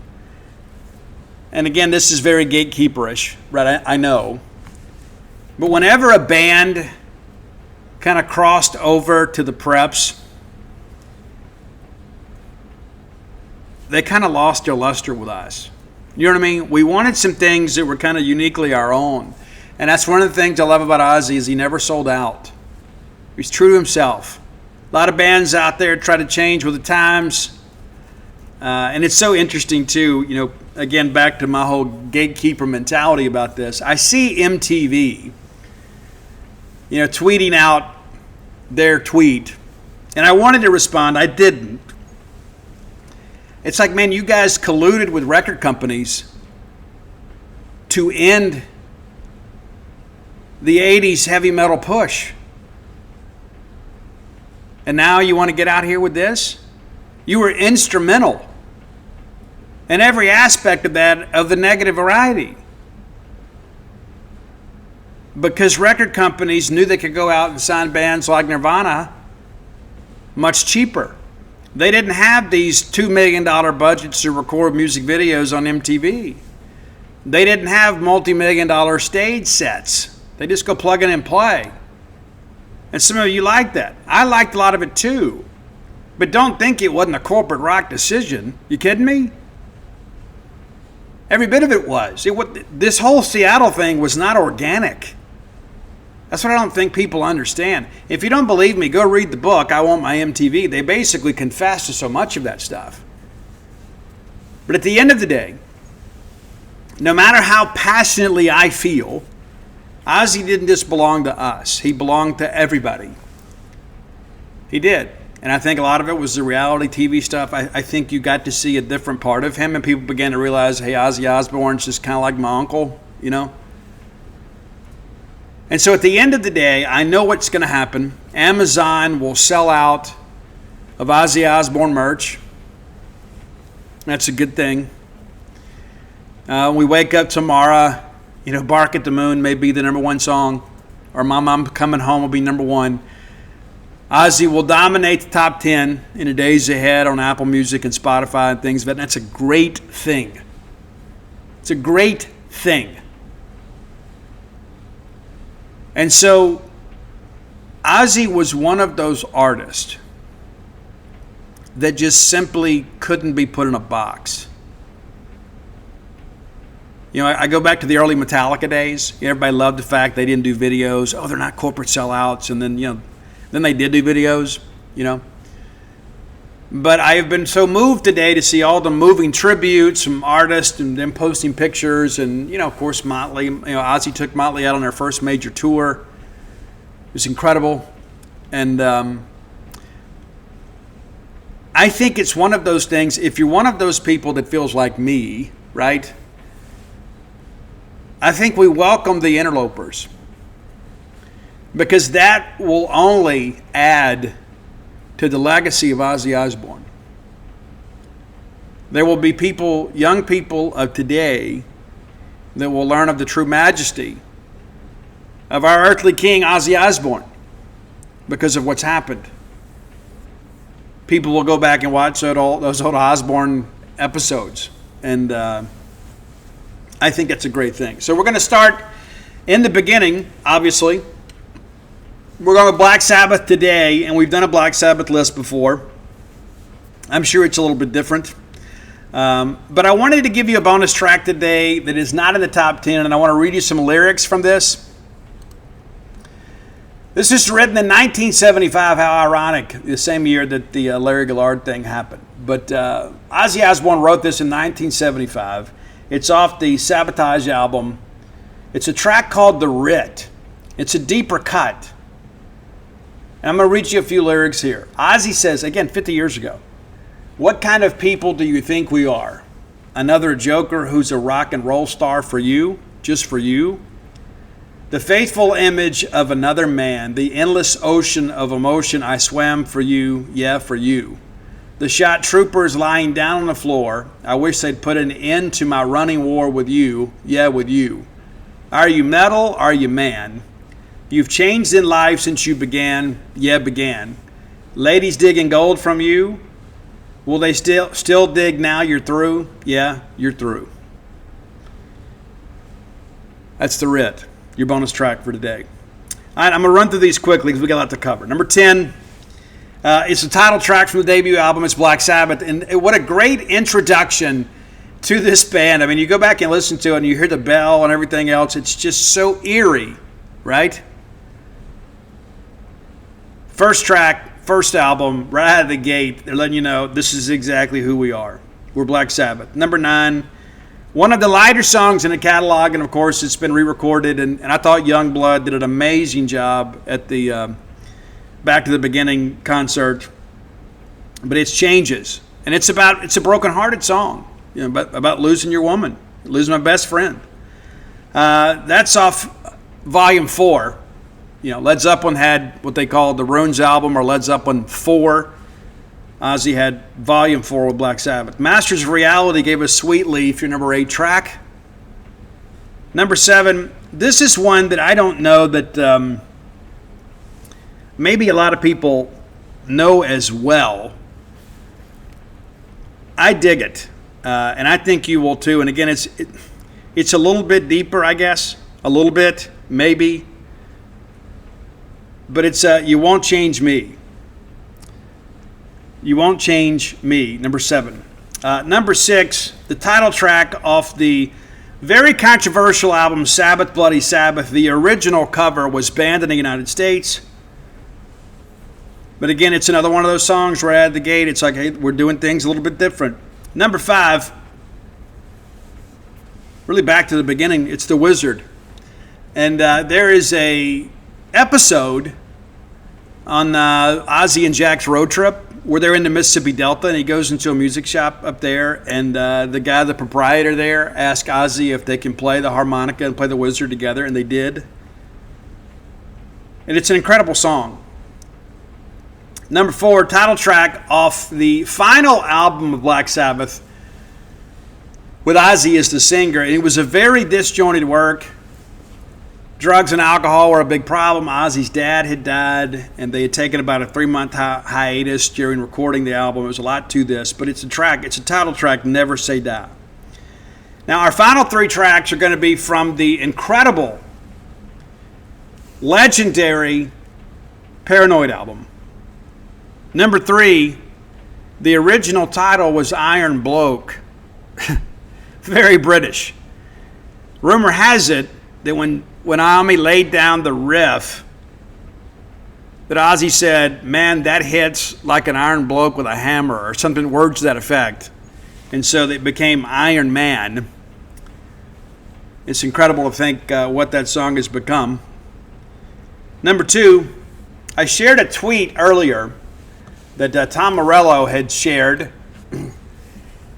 and again, this is very gatekeeperish, right? I know. But whenever a band kind of crossed over to the preps, they kind of lost their luster with us. You know what I mean? We wanted some things that were kind of uniquely our own. And that's one of the things I love about Ozzy is he never sold out. He's true to himself. A lot of bands out there try to change with the times. And it's so interesting, too, you know, again, back to my whole gatekeeper mentality about this. I see MTV, you know, tweeting out their tweet. And I wanted to respond. I didn't. It's like, man, you guys colluded with record companies to end the 80s heavy metal push. And now you want to get out here with this? You were instrumental in every aspect of that, of the negative variety. Because record companies knew they could go out and sign bands like Nirvana much cheaper. They didn't have these $2 million budgets to record music videos on MTV. They didn't have multi-million-dollar stage sets. They just go plug in and play. And some of you like that. I liked a lot of it too. But don't think it wasn't a corporate rock decision. You kidding me? Every bit of it was. This whole Seattle thing was not organic. That's what I don't think people understand. If you don't believe me, go read the book, I Want My MTV. They basically confess to so much of that stuff. But at the end of the day, no matter how passionately I feel, Ozzy didn't just belong to us. He belonged to everybody. He did. And I think a lot of it was the reality TV stuff. I think you got to see a different part of him, and people began to realize, hey, Ozzy Osbourne's just kind of like my uncle, you know? And so at the end of the day, I know what's going to happen. Amazon will sell out of Ozzy Osbourne merch. That's a good thing. We wake up tomorrow, Bark at the Moon may be the number one song, or Mama, I'm Coming Home will be number one. Ozzy will dominate the top 10 in the days ahead on Apple Music and Spotify and things, but that's a great thing. It's a great thing. And so Ozzy was one of those artists that just simply couldn't be put in a box. I go back to the early Metallica days. Everybody loved the fact they didn't do videos. Oh, they're not corporate sellouts. And then they did do videos, But I have been so moved today to see all the moving tributes from artists and them posting pictures. And, of course, Motley. Ozzy took Motley out on their first major tour. It was incredible. And I think it's one of those things, if you're one of those people that feels like me, right? I think we welcome the interlopers. Because that will only add to the legacy of Ozzy Osbourne. There will be people, young people of today, that will learn of the true majesty of our earthly king, Ozzy Osbourne, because of what's happened. People will go back and watch those old Osbourne episodes. And I think that's a great thing. So we're going to start in the beginning, obviously. We're going with Black Sabbath today, and we've done a Black Sabbath list before. I'm sure it's a little bit different. But I wanted to give you a bonus track today that is not in the top 10, and I want to read you some lyrics from this. This is written in 1975. How ironic, the same year that the Larry Gillard thing happened. But Ozzy Osbourne wrote this in 1975. It's off the Sabotage album. It's a track called The Writ. It's a deeper cut. And I'm going to read you a few lyrics here. Ozzy says, again, 50 years ago, "What kind of people do you think we are? Another joker who's a rock and roll star for you, just for you? The faithful image of another man, the endless ocean of emotion I swam for you, yeah, for you. The shot troopers lying down on the floor, I wish they'd put an end to my running war with you, yeah, with you. Are you metal, are you man? You've changed in life since you began, yeah, began. Ladies digging gold from you, will they still dig now you're through? Yeah, you're through." That's The Writ, your bonus track for today. All right, I'm going to run through these quickly because we got a lot to cover. Number 10, it's the title track from the debut album. It's Black Sabbath. And what a great introduction to this band. I mean, you go back and listen to it and you hear the bell and everything else. It's just so eerie, right? First track, first album, right out of the gate, they're letting you know this is exactly who we are. We're Black Sabbath. Number 9, one of the lighter songs in the catalog, and of course it's been re-recorded, and I thought Youngblood did an amazing job at the Back to the Beginning concert. But it's Changes, and it's a broken-hearted song, about losing your woman, losing my best friend. That's off Volume 4. Led Zeppelin had what they call the Runes album, or Led Zeppelin 4. Ozzy had Volume 4 with Black Sabbath. Masters of Reality gave us Sweet Leaf, your number 8 track. Number 7, this is one that I don't know that maybe a lot of people know as well. I dig it, and I think you will too. And again, it's a little bit deeper, I guess. A little bit, maybe. But it's You Won't Change Me. You Won't Change Me, number 7. Number 6, the title track off the very controversial album Sabbath, Bloody Sabbath. The original cover was banned in the United States. But again, it's another one of those songs right out of the gate. It's like, hey, we're doing things a little bit different. Number 5, really back to the beginning, it's The Wizard. And there is a episode on Ozzy and Jack's road trip where they're in the Mississippi Delta, and he goes into a music shop up there, and the proprietor there, asked Ozzy if they can play the harmonica and play the Wizard together, and they did. And it's an incredible song. Number 4, title track off the final album of Black Sabbath with Ozzy as the singer. And it was a very disjointed work. Drugs and alcohol were a big problem. Ozzy's dad had died, and they had taken about a 3-month hiatus during recording the album. There was a lot to this, but it's a title track, Never Say Die. Now, our final 3 tracks are going to be from the incredible, legendary Paranoid album. Number 3, the original title was Iron Bloke. Very British. Rumor has it that when Iommi laid down the riff, that Ozzy said, "Man, that hits like an iron bloke with a hammer," or something, words to that effect. And so it became Iron Man. It's incredible to think what that song has become. Number 2, I shared a tweet earlier that Tom Morello had shared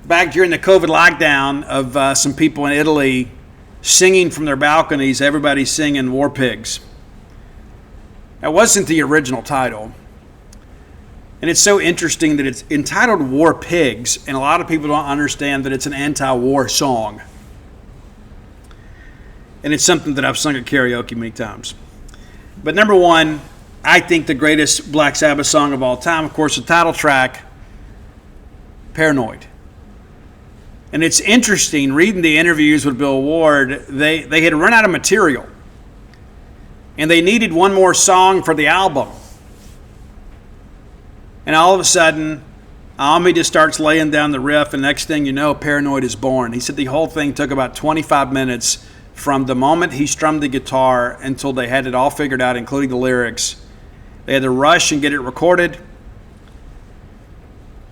back during the COVID lockdown of some people in Italy singing from their balconies, everybody singing War Pigs. That wasn't the original title. And it's so interesting that it's entitled War Pigs, and a lot of people don't understand that it's an anti-war song. And it's something that I've sung at karaoke many times. But number 1, I think the greatest Black Sabbath song of all time, of course, the title track, Paranoid. And it's interesting, reading the interviews with Bill Ward, they had run out of material. And they needed one more song for the album. And all of a sudden, Iommi just starts laying down the riff, and next thing you know, Paranoid is born. He said the whole thing took about 25 minutes from the moment he strummed the guitar until they had it all figured out, including the lyrics. They had to rush and get it recorded.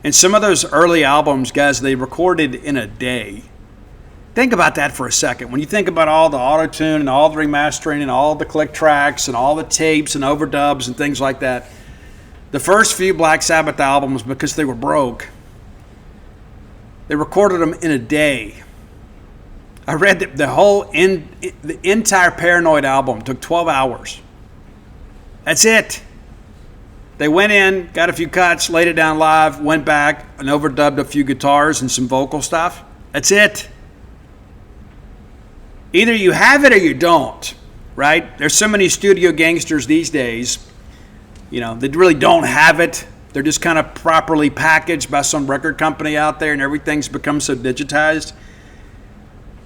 And some of those early albums, guys, they recorded in a day. Think about that for a second. When you think about all the auto-tune and all the remastering and all the click tracks and all the tapes and overdubs and things like that, the first few Black Sabbath albums, because they were broke, they recorded them in a day. I read that the entire Paranoid album took 12 hours. That's it. They went in, got a few cuts, laid it down live, went back and overdubbed a few guitars and some vocal stuff. That's it. Either you have it or you don't, right? There's so many studio gangsters these days, that really don't have it. They're just kind of properly packaged by some record company out there, and everything's become so digitized.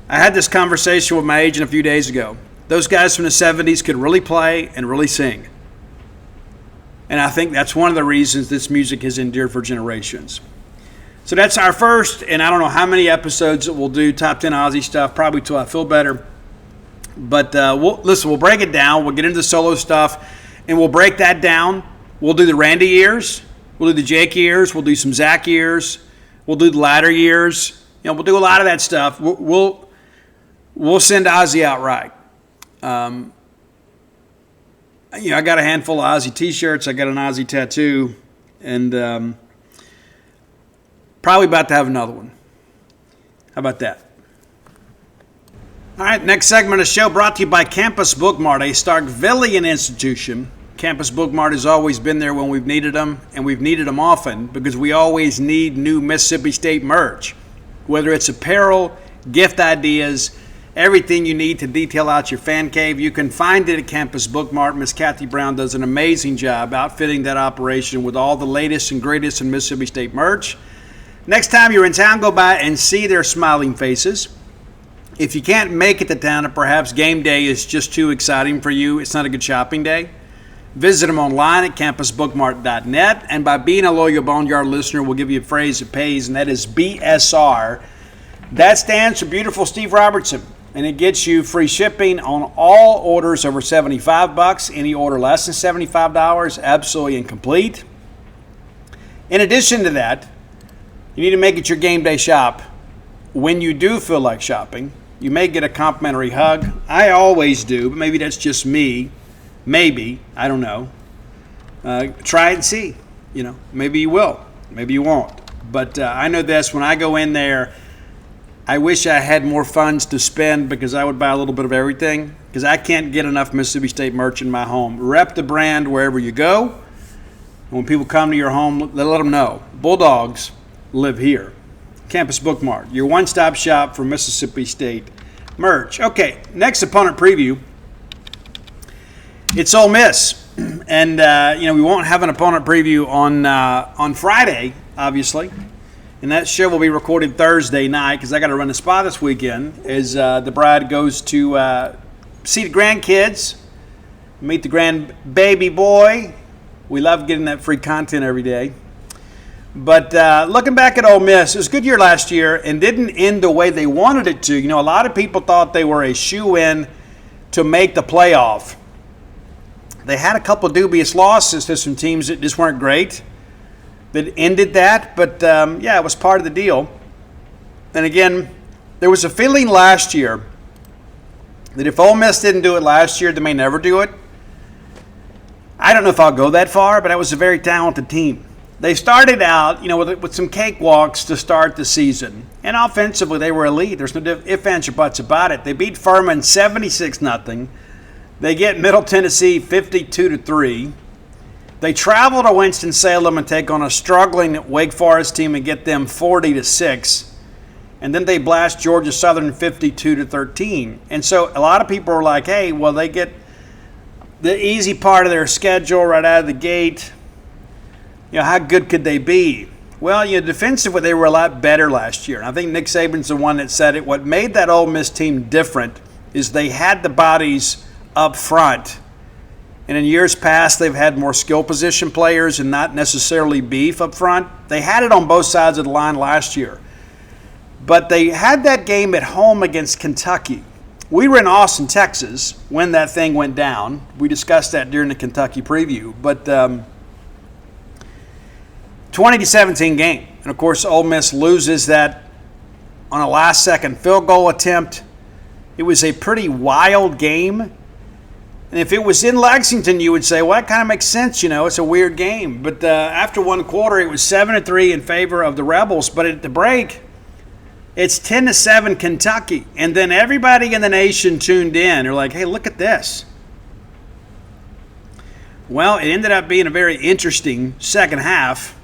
I had this conversation with my agent a few days ago. Those guys from the 70s could really play and really sing. And I think that's one of the reasons this music has endured for generations. So that's our first, and I don't know how many episodes that we'll do, top 10 Ozzy stuff, probably till I feel better. But we'll break it down. We'll get into the solo stuff, and we'll break that down. We'll do the Randy years. We'll do the Jake years. We'll do some Zach years. We'll do the latter years. We'll do a lot of that stuff. We'll send Ozzy out right. I got a handful of Ozzy t-shirts. I got an Ozzy tattoo, and probably about to have another one. How about that? All right, next segment of the show brought to you by Campus Bookmart, a Starkvillian institution. Campus Bookmart has always been there when we've needed them, and we've needed them often because we always need new Mississippi State merch, whether it's apparel, gift ideas, everything you need to detail out your fan cave. You can find it at Campus Bookmart. Miss Kathy Brown does an amazing job outfitting that operation with all the latest and greatest in Mississippi State merch. Next time you're in town, go by and see their smiling faces. If you can't make it to town, and perhaps game day is just too exciting for you, it's not a good shopping day, visit them online at campusbookmart.net. And by being a loyal Boneyard listener, we'll give you a phrase that pays, and that is BSR. That stands for Beautiful Steve Robertson, and it gets you free shipping on all orders over $75. Any order less than $75, absolutely incomplete. In addition to that, you need to make it your game day shop. When you do feel like shopping, you may get a complimentary hug. I always do, but maybe that's just me. Maybe, I don't know. Try it and see. Maybe you will, maybe you won't. But I know this: when I go in there, I wish I had more funds to spend because I would buy a little bit of everything. Because I can't get enough Mississippi State merch in my home. Rep the brand wherever you go. And when people come to your home, let them know Bulldogs live here. Campus Bookmart, your one-stop shop for Mississippi State merch. Okay, next opponent preview. It's Ole Miss, and we won't have an opponent preview on Friday, obviously, and that show will be recorded Thursday night because I got to run a spa this weekend as the bride goes to see the grandkids, meet the grandbaby boy. We love getting that free content every day. But looking back at Ole Miss, it was a good year last year and didn't end the way they wanted it to. A lot of people thought they were a shoo-in to make the playoff. They had a couple of dubious losses to some teams that just weren't great that ended that. But, it was part of the deal. And again, there was a feeling last year that if Ole Miss didn't do it last year, they may never do it. I don't know if I'll go that far, but that was a very talented team. They started out, with some cakewalks to start the season. And offensively, they were elite. There's no ifs, ands, or buts about it. They beat Furman 76-0. They get Middle Tennessee 52-3. They travel to Winston-Salem and take on a struggling Wake Forest team and get them 40-6. And then they blast Georgia Southern 52-13. And so a lot of people are like, hey, well, they get the easy part of their schedule right out of the gate. How good could they be? Well, defensively, they were a lot better last year. And I think Nick Saban's the one that said it. What made that Ole Miss team different is they had the bodies up front. And in years past, they've had more skill position players and not necessarily beef up front. They had it on both sides of the line last year. But they had that game at home against Kentucky. We were in Austin, Texas, when that thing went down. We discussed that during the Kentucky preview. But 20-17 game. And, of course, Ole Miss loses that on a last-second field goal attempt. It was a pretty wild game. And if it was in Lexington, you would say, well, that kind of makes sense, it's a weird game. But after one quarter, it was 7-3 in favor of the Rebels. But at the break, it's 10-7 Kentucky. And then everybody in the nation tuned in. They're like, hey, look at this. Well, it ended up being a very interesting second half.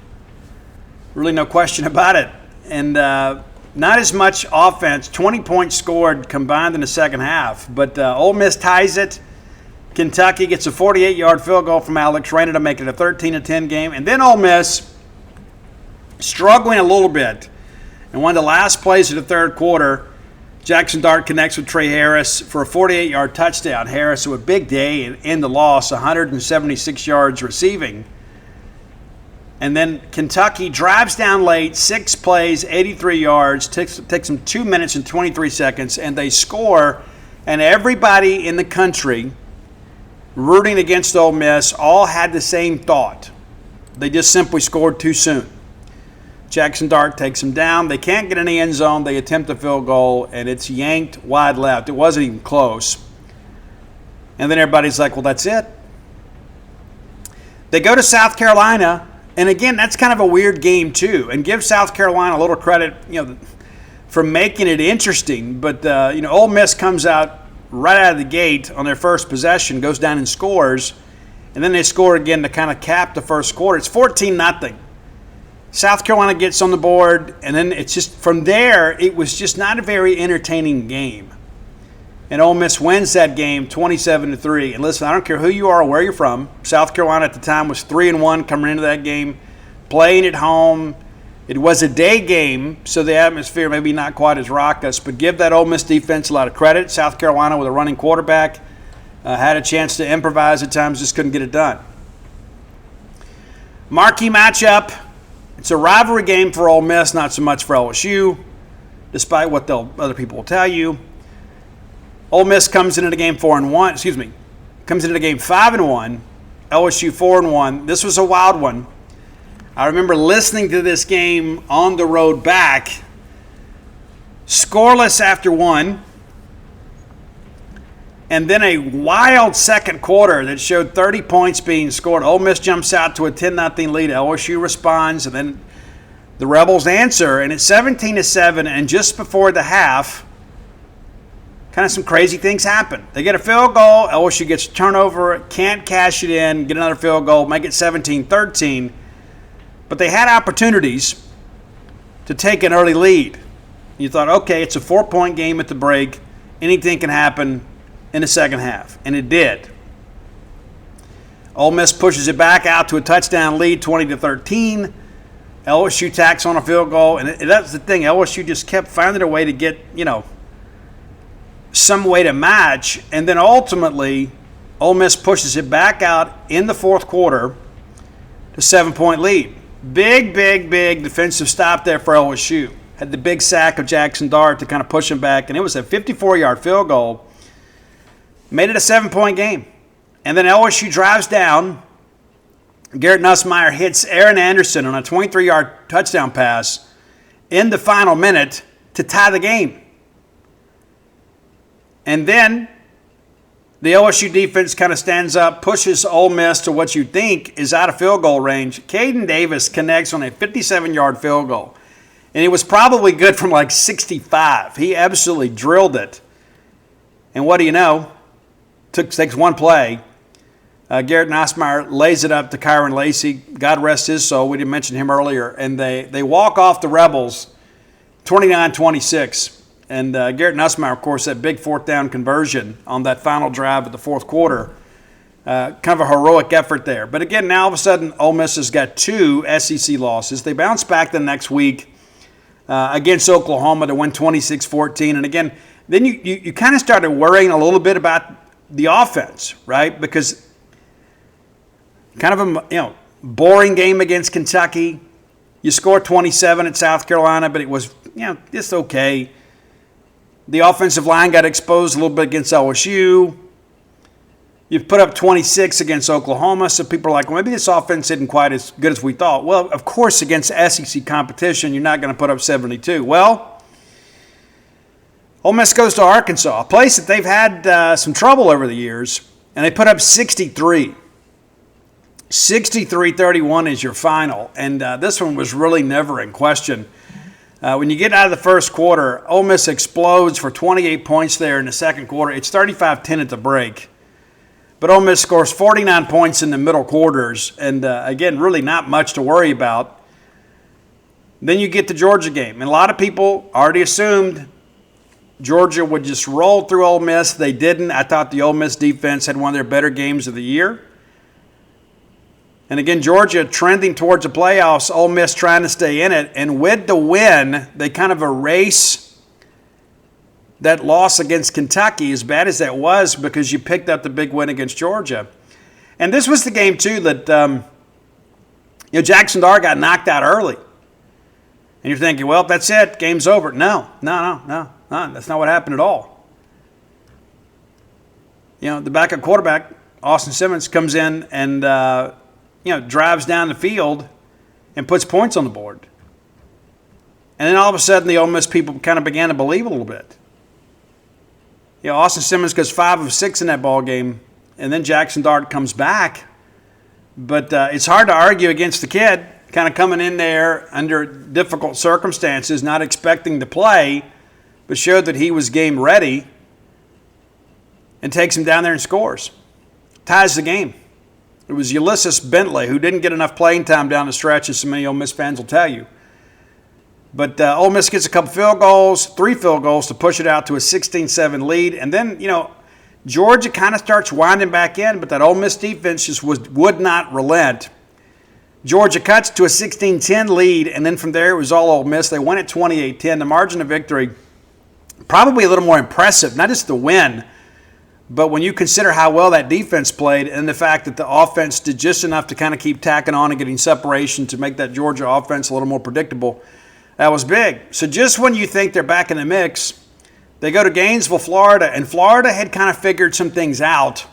Really no question about it. And not as much offense, 20 points scored combined in the second half. But Ole Miss ties it. Kentucky gets a 48-yard field goal from Alex Rainer to make it a 13-10 game. And then Ole Miss, struggling a little bit. And one of the last plays of the third quarter, Jackson Dart connects with Trey Harris for a 48-yard touchdown. Harris, with a big day in the loss, 176 yards receiving. And then Kentucky drives down late, 6 plays, 83 yards, takes them 2 minutes and 23 seconds, and they score. And everybody in the country rooting against Ole Miss all had the same thought. They just simply scored too soon. Jackson Dart takes them down. They can't get in the end zone. They attempt a field goal, and it's yanked wide left. It wasn't even close. And then everybody's like, well, that's it. They go to South Carolina. And again, that's kind of a weird game too. And give South Carolina a little credit, for making it interesting. But Ole Miss comes out right out of the gate on their first possession, goes down and scores, and then they score again to kind of cap the first quarter. It's 14-0. South Carolina gets on the board, and then it's just from there. It was just not a very entertaining game. And Ole Miss wins that game 27-3. And listen, I don't care who you are or where you're from. South Carolina at the time was 3-1 coming into that game, playing at home. It was a day game, so the atmosphere maybe not quite as raucous. But give that Ole Miss defense a lot of credit. South Carolina with a running quarterback had a chance to improvise at times, just couldn't get it done. Marquee matchup. It's a rivalry game for Ole Miss, not so much for LSU, despite what other people will tell you. Ole Miss comes into the game 5-1. LSU 4-1. This was a wild one. I remember listening to this game on the road back. Scoreless after one. And then a wild second quarter that showed 30 points being scored. Ole Miss jumps out to a 10-0 lead. LSU responds, and then the Rebels answer, and it's 17-7. And just before the half, kind of some crazy things happen. They get a field goal. LSU gets a turnover, can't cash it in, get another field goal, make it 17-13. But they had opportunities to take an early lead. You thought, okay, it's a 4-point game at the break. Anything can happen in the second half, and it did. Ole Miss pushes it back out to a touchdown lead, 20-13. LSU tacks on a field goal, and that's the thing. LSU just kept finding a way to get, some way to match, and then ultimately, Ole Miss pushes it back out in the fourth quarter to 7-point lead. Big defensive stop there for LSU. Had the big sack of Jackson Dart to kind of push him back, and it was a 54-yard field goal. Made it a 7-point game. And then LSU drives down. Garrett Nussmeier hits Aaron Anderson on a 23-yard touchdown pass in the final minute to tie the game. And then the LSU defense kind of stands up, pushes Ole Miss to what you think is out of field goal range. Caden Davis connects on a 57-yard field goal. And it was probably good from like 65. He absolutely drilled it. And what do you know? Takes one play. Garrett Nussmeier lays it up to Kyron Lacey. God rest his soul. We didn't mention him earlier. And they walk off the Rebels 29-26. And Garrett Nussmeier, of course, that big fourth down conversion on that final drive of the fourth quarter. Kind of a heroic effort there. But again, now all of a sudden, Ole Miss has got 2 SEC losses. They bounce back the next week against Oklahoma to win 26-14. And again, then you kind of started worrying a little bit about the offense, right? Because kind of a boring game against Kentucky. You scored 27 at South Carolina, but it was just okay. The offensive line got exposed a little bit against LSU. You've put up 26 against Oklahoma, so people are like, well, maybe this offense isn't quite as good as we thought. Well, of course, against SEC competition, you're not going to put up 72. Well, Ole Miss goes to Arkansas, a place that they've had some trouble over the years, and they put up 63. 63-31 is your final, and this one was really never in question. When you get out of the first quarter, Ole Miss explodes for 28 points there in the second quarter. It's 35-10 at the break. But Ole Miss scores 49 points in the middle quarters, and again, really not much to worry about. Then you get the Georgia game, and a lot of people already assumed Georgia would just roll through Ole Miss. They didn't. I thought the Ole Miss defense had one of their better games of the year. And again, Georgia trending towards the playoffs, Ole Miss trying to stay in it. And with the win, they kind of erase that loss against Kentucky, as bad as that was, because you picked up the big win against Georgia. And this was the game, too, that Jackson Dart got knocked out early. And you're thinking, well, that's it. Game's over. No. That's not what happened at all. The backup quarterback, Austin Simmons, comes in and drives down the field and puts points on the board. And then all of a sudden, the Ole Miss people kind of began to believe a little bit. Austin Simmons goes 5 of 6 in that ball game, and then Jackson Dart comes back. But it's hard to argue against the kid kind of coming in there under difficult circumstances, not expecting to play, but showed that he was game ready and takes him down there and scores. Ties the game. It was Ulysses Bentley, who didn't get enough playing time down the stretch, as so many Ole Miss fans will tell you. But Ole Miss gets a couple field goals, 3 field goals to push it out to a 16-7 lead. And then, Georgia kind of starts winding back in, but that Ole Miss defense just would not relent. Georgia cuts to a 16-10 lead, and then from there it was all Ole Miss. They win at 28-10. The margin of victory probably a little more impressive, not just the win, but when you consider how well that defense played and the fact that the offense did just enough to kind of keep tacking on and getting separation to make that Georgia offense a little more predictable, that was big. So just when you think they're back in the mix, they go to Gainesville, Florida, and Florida had kind of figured some things out.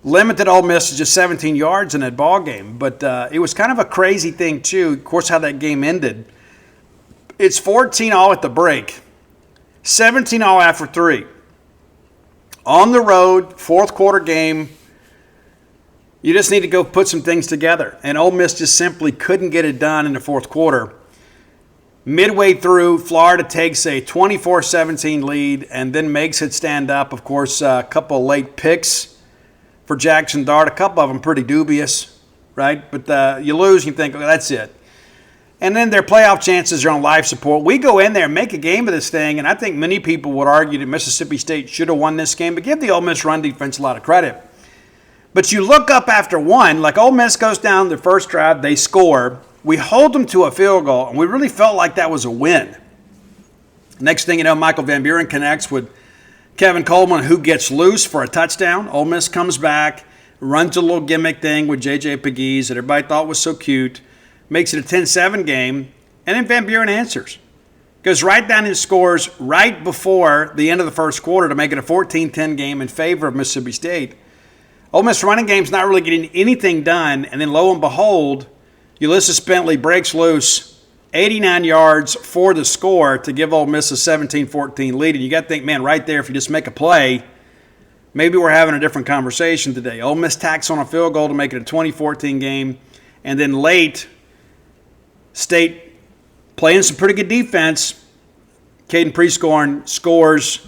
Limited Ole Miss to just 17 yards in that ball game, but it was kind of a crazy thing too. Of course, how that game ended. It's 14-all at the break, 17-all after 3. on the road, fourth quarter game. You just need to go put some things together. And Ole Miss just simply couldn't get it done in the fourth quarter. Midway through, Florida takes a 24-17 lead and then makes it stand up. Of course, a couple of late picks for Jackson Dart, a couple of them pretty dubious, right? But you lose and you think, oh, that's it. And then their playoff chances are on life support. We go in there and make a game of this thing, and I think many people would argue that Mississippi State should have won this game, but give the Ole Miss run defense a lot of credit. But you look up after one, like Ole Miss goes down the first drive, they score. We hold them to a field goal, and we really felt like that was a win. Next thing you know, Michael Van Buren connects with Kevin Coleman, who gets loose for a touchdown. Ole Miss comes back, runs a little gimmick thing with J.J. Pegues that everybody thought was so cute, makes it a 10-7 game, and then Van Buren answers. Goes right down and scores right before the end of the first quarter to make it a 14-10 game in favor of Mississippi State. Ole Miss running game's not really getting anything done, and then lo and behold, Ulysses Bentley breaks loose 89 yards for the score to give Ole Miss a 17-14 lead. And you got to think, man, right there, if you just make a play, maybe we're having a different conversation today. Ole Miss tacks on a field goal to make it a 20-14 game, and then late, State playing some pretty good defense. Caden Prescorn scores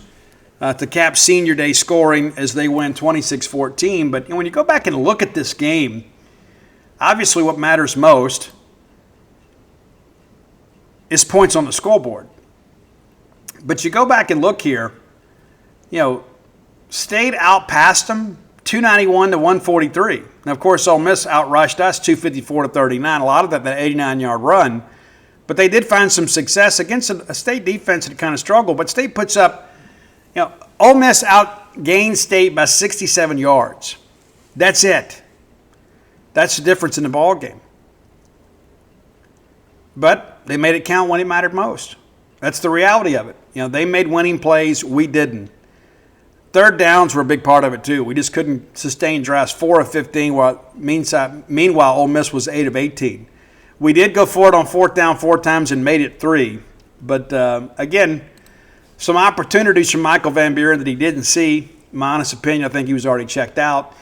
to cap senior day scoring as they win 26-14. But when you go back and look at this game, obviously what matters most is points on the scoreboard. But you go back and look here, State outpassed them 291-143. Now, of course, Ole Miss outrushed us 254-39. A lot of that 89-yard run. But they did find some success against a State defense that kind of struggled. But State puts up, Ole Miss outgained State by 67 yards. That's it. That's the difference in the ball game. But they made it count when it mattered most. That's the reality of it. They made winning plays. We didn't. Third downs were a big part of it, too. We just couldn't sustain drives 4 of 15, meanwhile, Ole Miss was 8 of 18. We did go for it on fourth down 4 times and made it 3. But, again, some opportunities from Michael Van Buren that he didn't see. In my honest opinion, I think he was already checked out.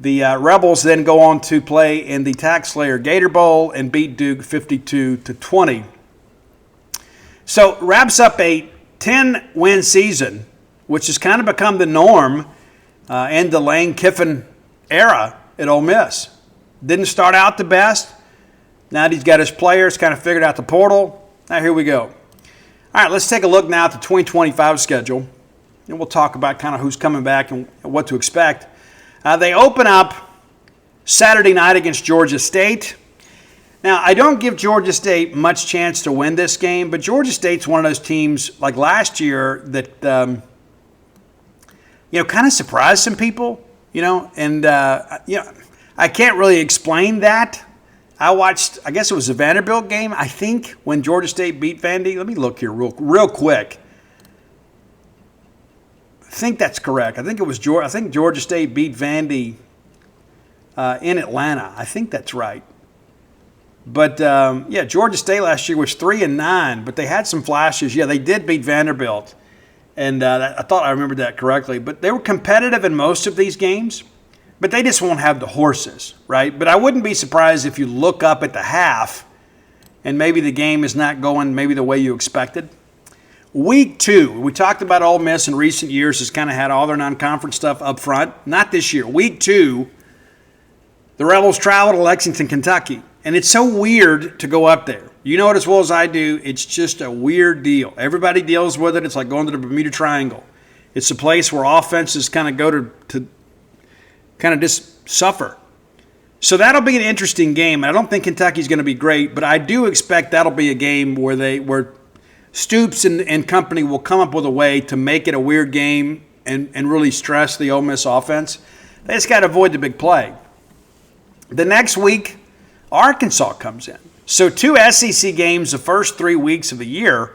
The Rebels then go on to play in the Tax Slayer Gator Bowl and beat Duke 52-20. So, wraps up a 10-win season, which has kind of become the norm in the Lane Kiffin era at Ole Miss. Didn't start out the best. Now that he's got his players, kind of figured out the portal. Now here we go. All right, let's take a look now at the 2025 schedule. And we'll talk about kind of who's coming back and what to expect. They open up Saturday night against Georgia State. Now, I don't give Georgia State much chance to win this game, but Georgia State's one of those teams like last year that kind of surprised some people, and I can't really explain that. I watched, I guess it was a Vanderbilt game, I think, when Georgia State beat Vandy. Let me look here real quick. I think that's correct. I think it was Georgia. I think Georgia State beat Vandy in Atlanta. I think that's right. But Georgia State last year was 3-9, but they had some flashes. Yeah, they did beat Vanderbilt, and I thought I remembered that correctly. But they were competitive in most of these games, but they just won't have the horses, right? But I wouldn't be surprised if you look up at the half, and maybe the game is not going maybe the way you expected. Week 2, we talked about Ole Miss in recent years has kind of had all their non-conference stuff up front. Not this year. Week 2, the Rebels travel to Lexington, Kentucky. And it's so weird to go up there. You know it as well as I do. It's just a weird deal. Everybody deals with it. It's like going to the Bermuda Triangle. It's a place where offenses kind of go to kind of just suffer. So that'll be an interesting game. I don't think Kentucky's going to be great, but I do expect that'll be a game where Stoops and company will come up with a way to make it a weird game and really stress the Ole Miss offense. They just got to avoid the big play. The next week, Arkansas comes in. So 2 SEC games the first 3 weeks of the year.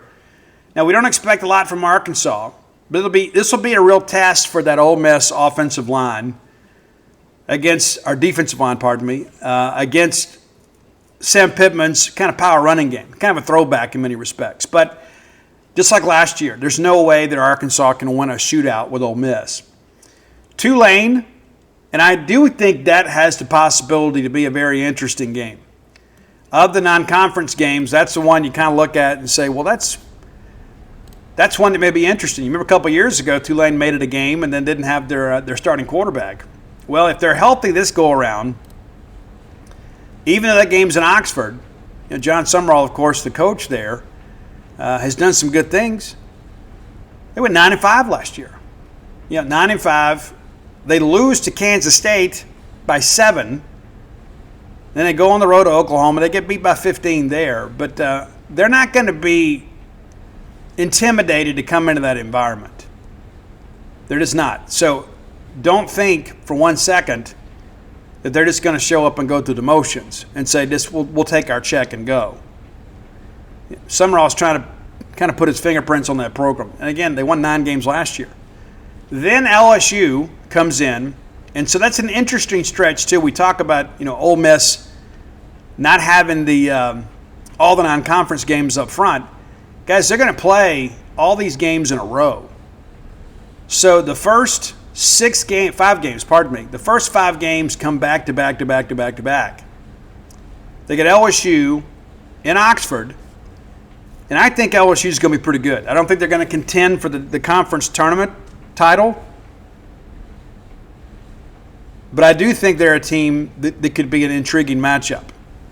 Now, we don't expect a lot from Arkansas, but this will be a real test for that Ole Miss offensive line against our defensive line, against Sam Pittman's kind of power running game. Kind of a throwback in many respects. But just like last year, there's no way that Arkansas can win a shootout with Ole Miss. Tulane, and I do think that has the possibility to be a very interesting game. Of the non-conference games, that's the one you kind of look at and say, well, that's one that may be interesting. You remember a couple of years ago, Tulane made it a game and then didn't have their starting quarterback. Well, if they're healthy this go-around, even though that game's in Oxford, John Summerall, of course, the coach there, has done some good things. They went 9-5 last year. 9-5. They lose to Kansas State by 7. Then they go on the road to Oklahoma. They get beat by 15 there. But they're not going to be intimidated to come into that environment. They're just not. So don't think for 1 second that they're just going to show up and go through the motions and say, we'll take our check and go. Summerall's trying to kind of put his fingerprints on that program. And again, they won 9 games last year. Then LSU comes in, and so that's an interesting stretch too. We talk about Ole Miss not having all the non-conference games up front. Guys, they're going to play all these games in a row. So the first 5 games, the first 5 games come back to back to back to back to back. They get LSU in Oxford, and I think LSU is going to be pretty good. I don't think they're going to contend for the conference tournament title, but I do think they're a team that could be an intriguing matchup.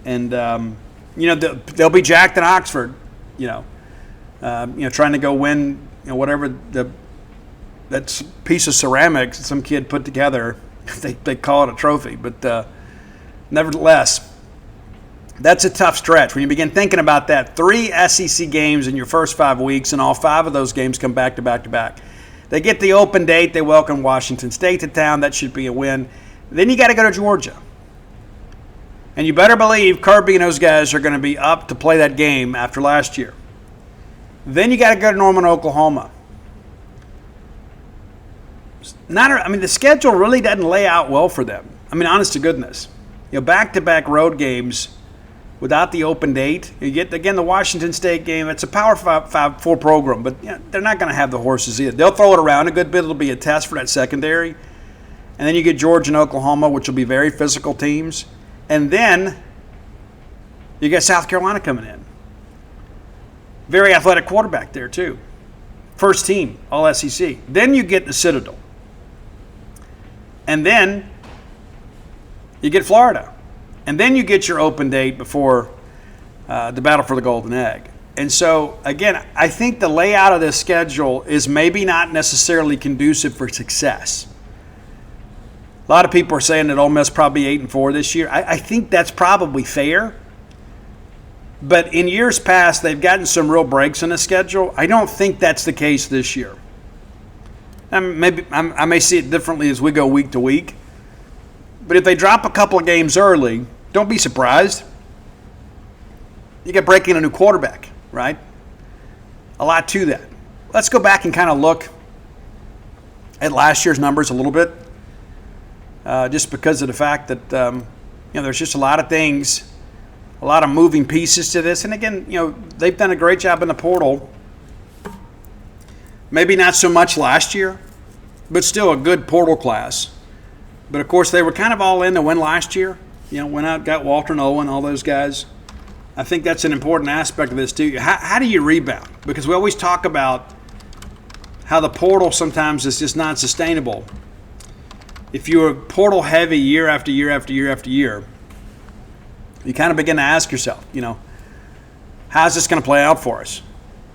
And they'll be jacked in Oxford, trying to go win whatever that piece of ceramics some kid put together. They call it a trophy, but nevertheless, that's a tough stretch. When you begin thinking about that, 3 SEC games in your first 5 weeks, and all 5 of those games come back to back to back. They get the open date. They welcome Washington State to town. That should be a win. Then you got to go to Georgia. And you better believe Kirby and those guys are going to be up to play that game after last year. Then you got to go to Norman, Oklahoma. The schedule really doesn't lay out well for them. Honest to goodness. Back-to-back road games without the open date. You get, again, the Washington State game. It's a Power 4 program, but they're not going to have the horses either. They'll throw it around a good bit. It'll be a test for that secondary. And then you get Georgia and Oklahoma, which will be very physical teams. And then you get South Carolina coming in. Very athletic quarterback there, too. First team, all SEC. Then you get the Citadel. And then you get Florida. And then you get your open date before the battle for the Golden Egg. And so, again, I think the layout of this schedule is maybe not necessarily conducive for success. A lot of people are saying that Ole Miss probably 8-4 this year. I think that's probably fair. But in years past, they've gotten some real breaks in the schedule. I don't think that's the case this year. I may see it differently as we go week to week. But if they drop a couple of games early, don't be surprised. You get breaking a new quarterback, right? A lot to that. Let's go back and kind of look at last year's numbers a little bit. Just because of the fact that there's just a lot of things, a lot of moving pieces to this. And again, they've done a great job in the portal. Maybe not so much last year, but still a good portal class. But of course, they were kind of all in to win last year. Went out, got Walter and Owen, all those guys. I think that's an important aspect of this too. How do you rebound? Because we always talk about how the portal sometimes is just not sustainable. If you're portal heavy year after year after year after year, you kind of begin to ask yourself, how's this going to play out for us?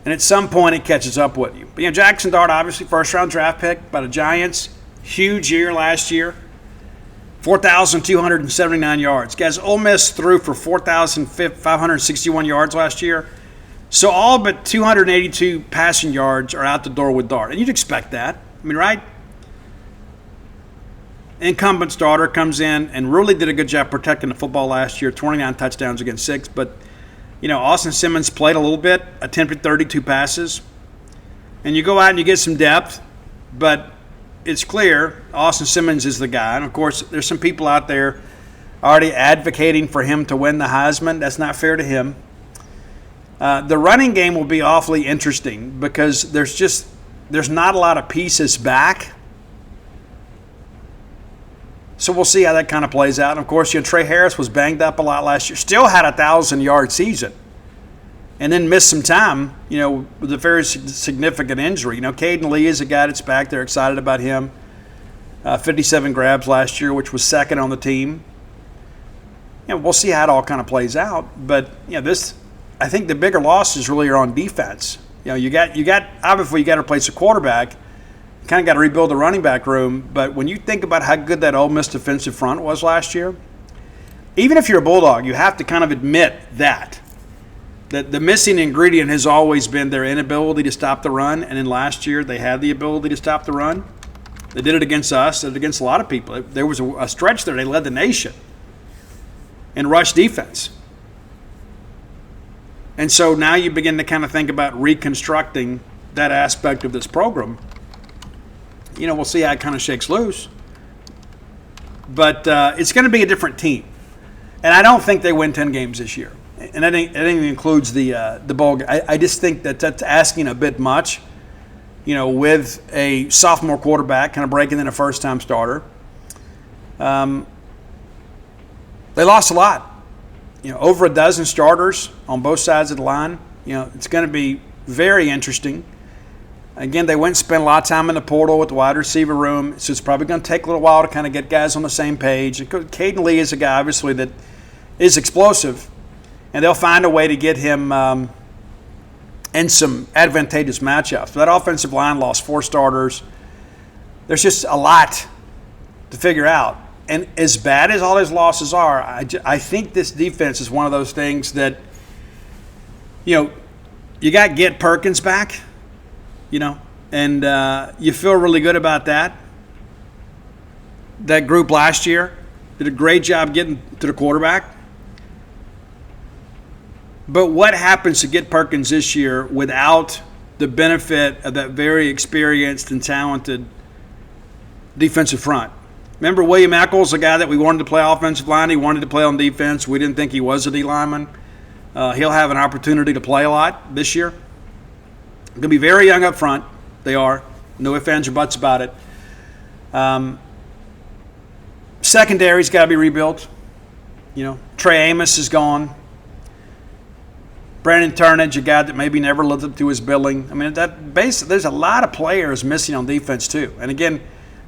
And at some point it catches up with you. But Jackson Dart, obviously first round draft pick by the Giants. Huge year last year. 4,279 yards. Guys, Ole Miss threw for 4,561 yards last year. So all but 282 passing yards are out the door with Dart. And you'd expect that. Right? Incumbent starter comes in and really did a good job protecting the football last year. 29 touchdowns against 6. But, Austin Simmons played a little bit, attempted 32 passes. And you go out and you get some depth, but it's clear Austin Simmons is the guy. And, of course, there's some people out there already advocating for him to win the Heisman. That's not fair to him. The running game will be awfully interesting because there's not a lot of pieces back. So we'll see how that kind of plays out. And of course, Trey Harris was banged up a lot last year. Still had a 1,000-yard season, and then missed some time, with a very significant injury. Caden Lee is a guy that's back. They're excited about him. 57 grabs last year, which was second on the team. We'll see how it all kind of plays out. But I think the bigger losses really are on defense. You got obviously you got to replace a quarterback. Kind of got to rebuild the running back room. But when you think about how good that Ole Miss defensive front was last year, even if you're a Bulldog, you have to kind of admit that the missing ingredient has always been their inability to stop the run. And then last year they had the ability to stop the run. They did it against us. They did it against a lot of people. There was a stretch there. They led the nation in rush defense. And so now you begin to kind of think about reconstructing that aspect of this program. We'll see how it kind of shakes loose. But it's going to be a different team. And I don't think they win 10 games this year. And that even includes the bowl game. I just think that's asking a bit much, with a sophomore quarterback kind of breaking in a first-time starter. They lost a lot. Over a dozen starters on both sides of the line. It's going to be very interesting. Again, they went and spent a lot of time in the portal with the wide receiver room, so it's probably going to take a little while to kind of get guys on the same page. Caden Lee is a guy, obviously, that is explosive, and they'll find a way to get him in some advantageous matchups. That offensive line lost 4 starters. There's just a lot to figure out. And as bad as all those losses are, I think this defense is one of those things that, you got Get Perkins back, and you feel really good about that. That group last year did a great job getting to the quarterback. But what happens to Get Perkins this year without the benefit of that very experienced and talented defensive front? Remember, William Eccles, a guy that we wanted to play offensive line. He wanted to play on defense. We didn't think he was a D lineman. He'll have an opportunity to play a lot this year. Going to be very young up front. They are. No ifs, ands, or buts about it. Secondary's got to be rebuilt. Trey Amos is gone. Brandon Turnage, a guy that maybe never lived up to his billing. I mean, there's a lot of players missing on defense too. And again,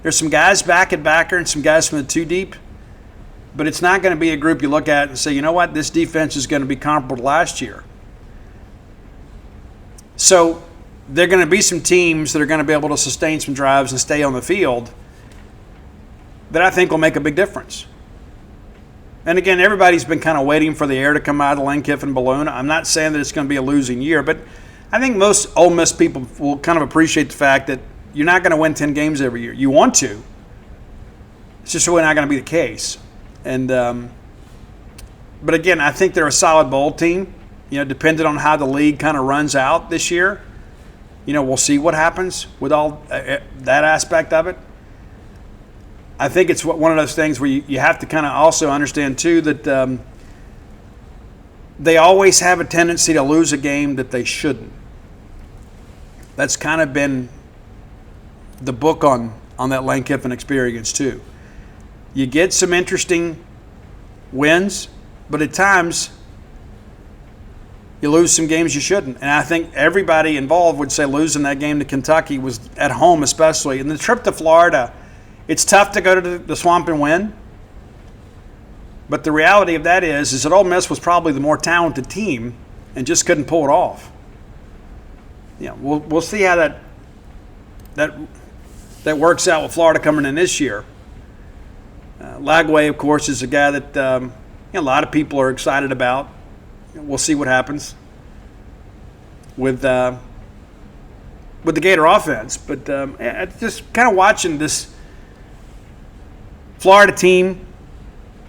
there's some guys back at backer and some guys from the 2 deep, but it's not going to be a group you look at and say, you know what, this defense is going to be comparable to last year. So there are going to be some teams that are going to be able to sustain some drives and stay on the field that I think will make a big difference. And again, everybody's been kind of waiting for the air to come out of the Lane Kiffin balloon. I'm not saying that it's going to be a losing year, but I think most Ole Miss people will kind of appreciate the fact that you're not going to win 10 games every year. You want to. It's just really not going to be the case. And but again, I think they're a solid bowl team. Depending on how the league kind of runs out this year, we'll see what happens with all that aspect of it. I think it's one of those things where you have to kind of also understand, too, that they always have a tendency to lose a game that they shouldn't. That's kind of been the book on that Lane Kiffin experience, too. You get some interesting wins, but at times you lose some games you shouldn't. And I think everybody involved would say losing that game to Kentucky was at home especially. And the trip to Florida, it's tough to go to the Swamp and win. But the reality of that is that Ole Miss was probably the more talented team and just couldn't pull it off. We'll see how that works out with Florida coming in this year. Lagway, of course, is a guy that a lot of people are excited about. We'll see what happens with the Gator offense. But just kind of watching this Florida team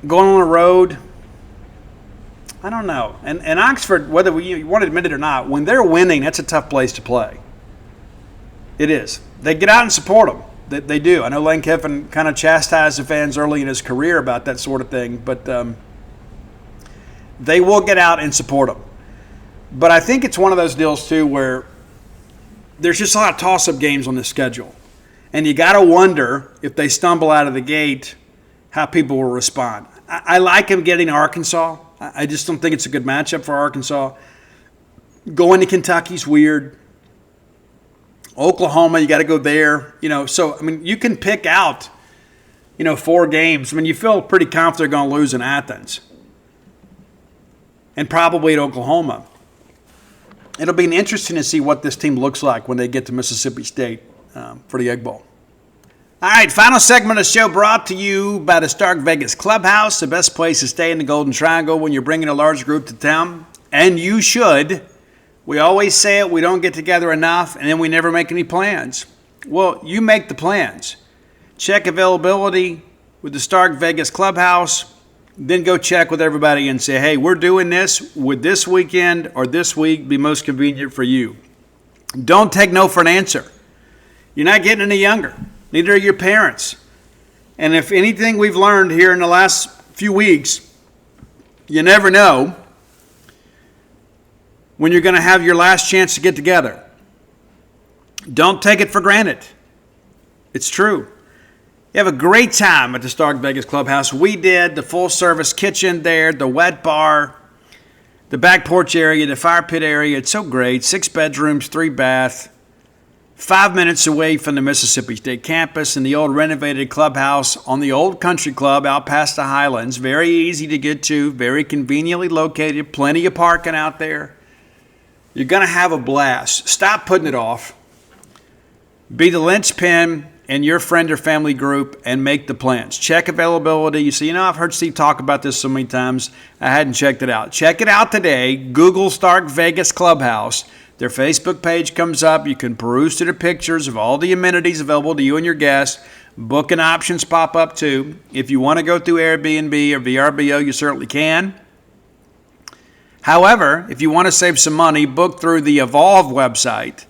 going on the road, I don't know. And Oxford, whether you want to admit it or not, when they're winning, that's a tough place to play. It is. They get out and support them. They do. I know Lane Kiffin kind of chastised the fans early in his career about that sort of thing, but they will get out and support them. But I think it's one of those deals, too, where there's just a lot of toss-up games on this schedule. And you got to wonder if they stumble out of the gate, how people will respond. I like him getting Arkansas. I just don't think it's a good matchup for Arkansas. Going to Kentucky's weird. Oklahoma, you got to go there. So, you can pick out, 4 games. You feel pretty confident they're going to lose in Athens. And probably at Oklahoma. It'll be interesting to see what this team looks like when they get to Mississippi State for the Egg Bowl. All right, final segment of the show brought to you by the Stark Vegas Clubhouse, the best place to stay in the Golden Triangle when you're bringing a large group to town. And you should. We always say it, we don't get together enough, and then we never make any plans. Well, you make the plans. Check availability with the Stark Vegas Clubhouse, then go check with everybody and say, hey, we're doing this. Would this weekend or this week be most convenient for you? Don't take no for an answer. You're not getting any younger. Neither are your parents. And if anything we've learned here in the last few weeks, you never know when you're going to have your last chance to get together. Don't take it for granted. It's true. You have a great time at the Stark Vegas Clubhouse. We did the full-service kitchen there, the wet bar, the back porch area, the fire pit area. It's so great. 6 bedrooms, 3 bath. 5 minutes away from the Mississippi State campus in the old renovated clubhouse on the old country club out past the Highlands. Very easy to get to, very conveniently located, plenty of parking out there. You're going to have a blast. Stop putting it off. Be the linchpin in your friend or family group and make the plans. Check availability. You say, I've heard Steve talk about this so many times. I hadn't checked it out. Check it out today. Google Stark Vegas Clubhouse. Their Facebook page comes up. You can peruse through the pictures of all the amenities available to you and your guests. Booking options pop up too. If you want to go through Airbnb or VRBO, you certainly can. However, if you want to save some money, book through the Evolve website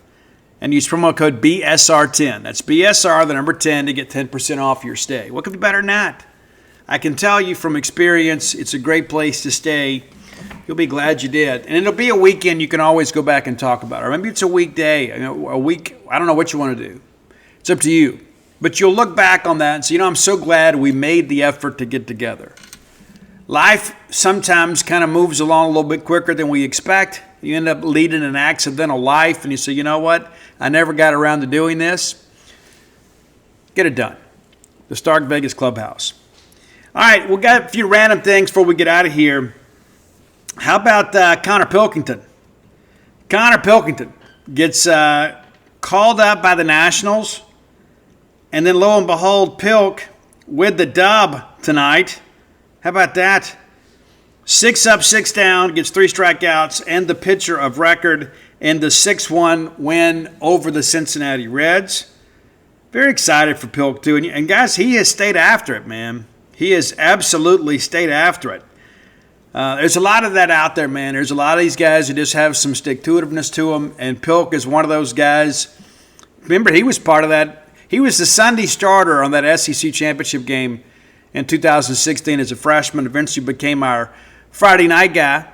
and use promo code BSR10. That's BSR, the number 10, to get 10% off your stay. What could be better than that? I can tell you from experience, it's a great place to stay. You'll be glad you did. And it'll be a weekend you can always go back and talk about. Or maybe it's a weekday, a week. I don't know what you want to do. It's up to you. But you'll look back on that and say, I'm so glad we made the effort to get together. Life sometimes kind of moves along a little bit quicker than we expect. You end up leading an accidental life and you say, you know what? I never got around to doing this. Get it done. The Stark Vegas Clubhouse. All right, we've got a few random things before we get out of here. How about Connor Pilkington? Connor Pilkington gets called up by the Nationals, and then lo and behold, Pilk with the dub tonight. How about that? 6 up, 6 down, gets 3 strikeouts, and the pitcher of record in the 6-1 win over the Cincinnati Reds. Very excited for Pilk, too. And guys, he has stayed after it, man. He has absolutely stayed after it. There's a lot of that out there, man. There's a lot of these guys who just have some stick-to-itiveness to them, and Pilk is one of those guys. Remember, he was part of that. He was the Sunday starter on that SEC championship game in 2016 as a freshman. Eventually became our Friday night guy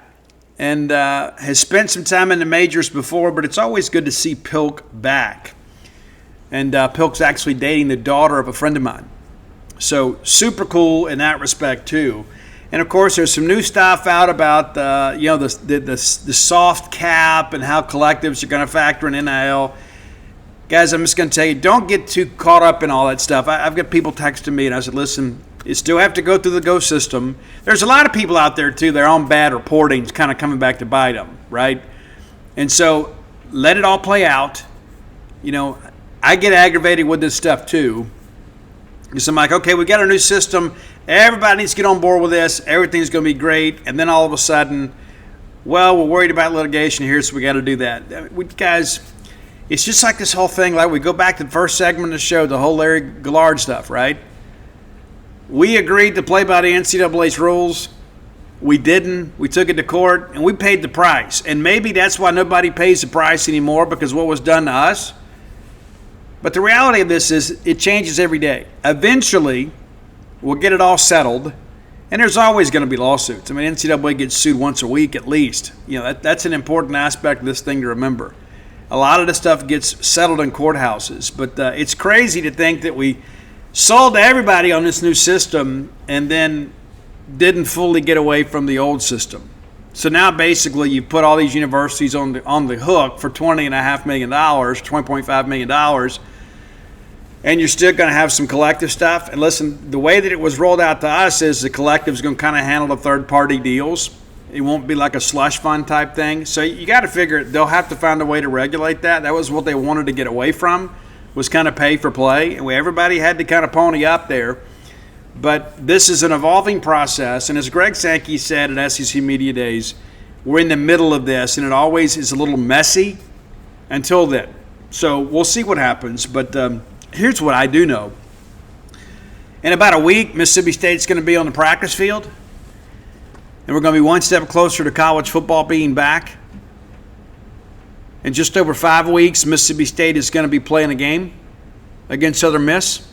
and has spent some time in the majors before, but it's always good to see Pilk back. And Pilk's actually dating the daughter of a friend of mine. So super cool in that respect, too. And, of course, there's some new stuff out about, the soft cap and how collectives are going to factor in NIL. Guys, I'm just going to tell you, don't get too caught up in all that stuff. I've got people texting me, and I said, listen, you still have to go through the GO system. There's a lot of people out there, too, they're on bad reporting. It's kind of coming back to bite them, right? And so let it all play out. I get aggravated with this stuff, too. Because I'm like, okay, we got our new system. Everybody needs to get on board with this. Everything's going to be great. And then all of a sudden, well, we're worried about litigation here, so we got to do that. Guys, it's just like this whole thing. Like we go back to the first segment of the show, the whole Larry Gillard stuff, right? We agreed to play by the NCAA's rules. We didn't. We took it to court, and we paid the price. And maybe that's why nobody pays the price anymore, because what was done to us. But the reality of this is it changes every day. Eventually, we'll get it all settled, and there's always going to be lawsuits. NCAA gets sued once a week at least. That's an important aspect of this thing to remember. A lot of the stuff gets settled in courthouses, but it's crazy to think that we sold to everybody on this new system and then didn't fully get away from the old system. So now basically you put all these universities on the hook for $20.5 million, $20.5 million, and you're still going to have some collective stuff. And listen, the way that it was rolled out to us is the collective is going to kind of handle the third-party deals. It won't be like a slush fund type thing. So you got to figure they'll have to find a way to regulate that. That was what they wanted to get away from, was kind of pay for play. And everybody had to kind of pony up there. But this is an evolving process. And as Greg Sankey said at SEC Media Days, we're in the middle of this, and it always is a little messy until then. So we'll see what happens. But here's what I do know. In about a week, Mississippi State's going to be on the practice field. And we're going to be one step closer to college football being back. In just over 5 weeks, Mississippi State is going to be playing a game against Southern Miss.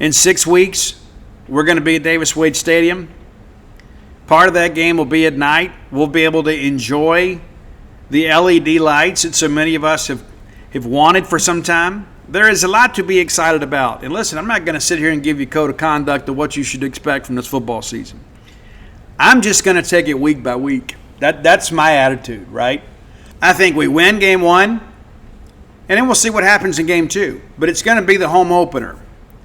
In 6 weeks, we're going to be at Davis Wade Stadium. Part of that game will be at night. We'll be able to enjoy the LED lights that so many of us have wanted for some time. There is a lot to be excited about. And listen, I'm not going to sit here and give you code of conduct of what you should expect from this football season. I'm just going to take it week by week. That's my attitude, right? I think we win game 1, and then we'll see what happens in game 2. But it's going to be the home opener.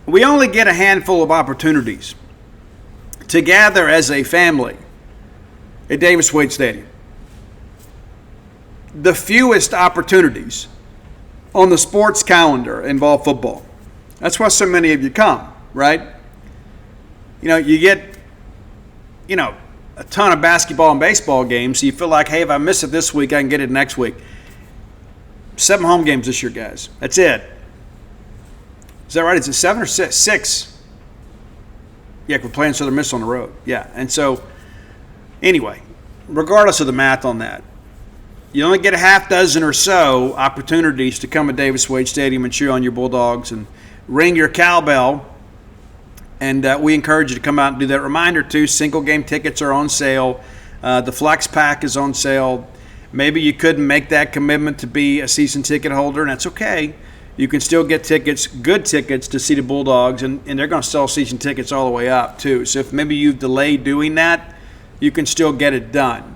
We only get a handful of opportunities to gather as a family at Davis Wade Stadium. The fewest opportunities on the sports calendar involve football. That's why so many of you come, right? You get, a ton of basketball and baseball games, so you feel like, hey, if I miss it this week, I can get it next week. 7 home games this year, guys. That's it. Is that right? Is it 7 or 6? 6. Yeah, we're playing Southern Miss on the road. Yeah, and so, anyway, regardless of the math on that, you only get a half dozen or so opportunities to come to Davis Wade Stadium and cheer on your Bulldogs and ring your cowbell. And we encourage you to come out and do that. Reminder, too, single game tickets are on sale. The Flex Pack is on sale. Maybe you couldn't make that commitment to be a season ticket holder, and that's okay. You can still get tickets, good tickets, to see the Bulldogs, and they're going to sell season tickets all the way up, too. So if maybe you've delayed doing that, you can still get it done.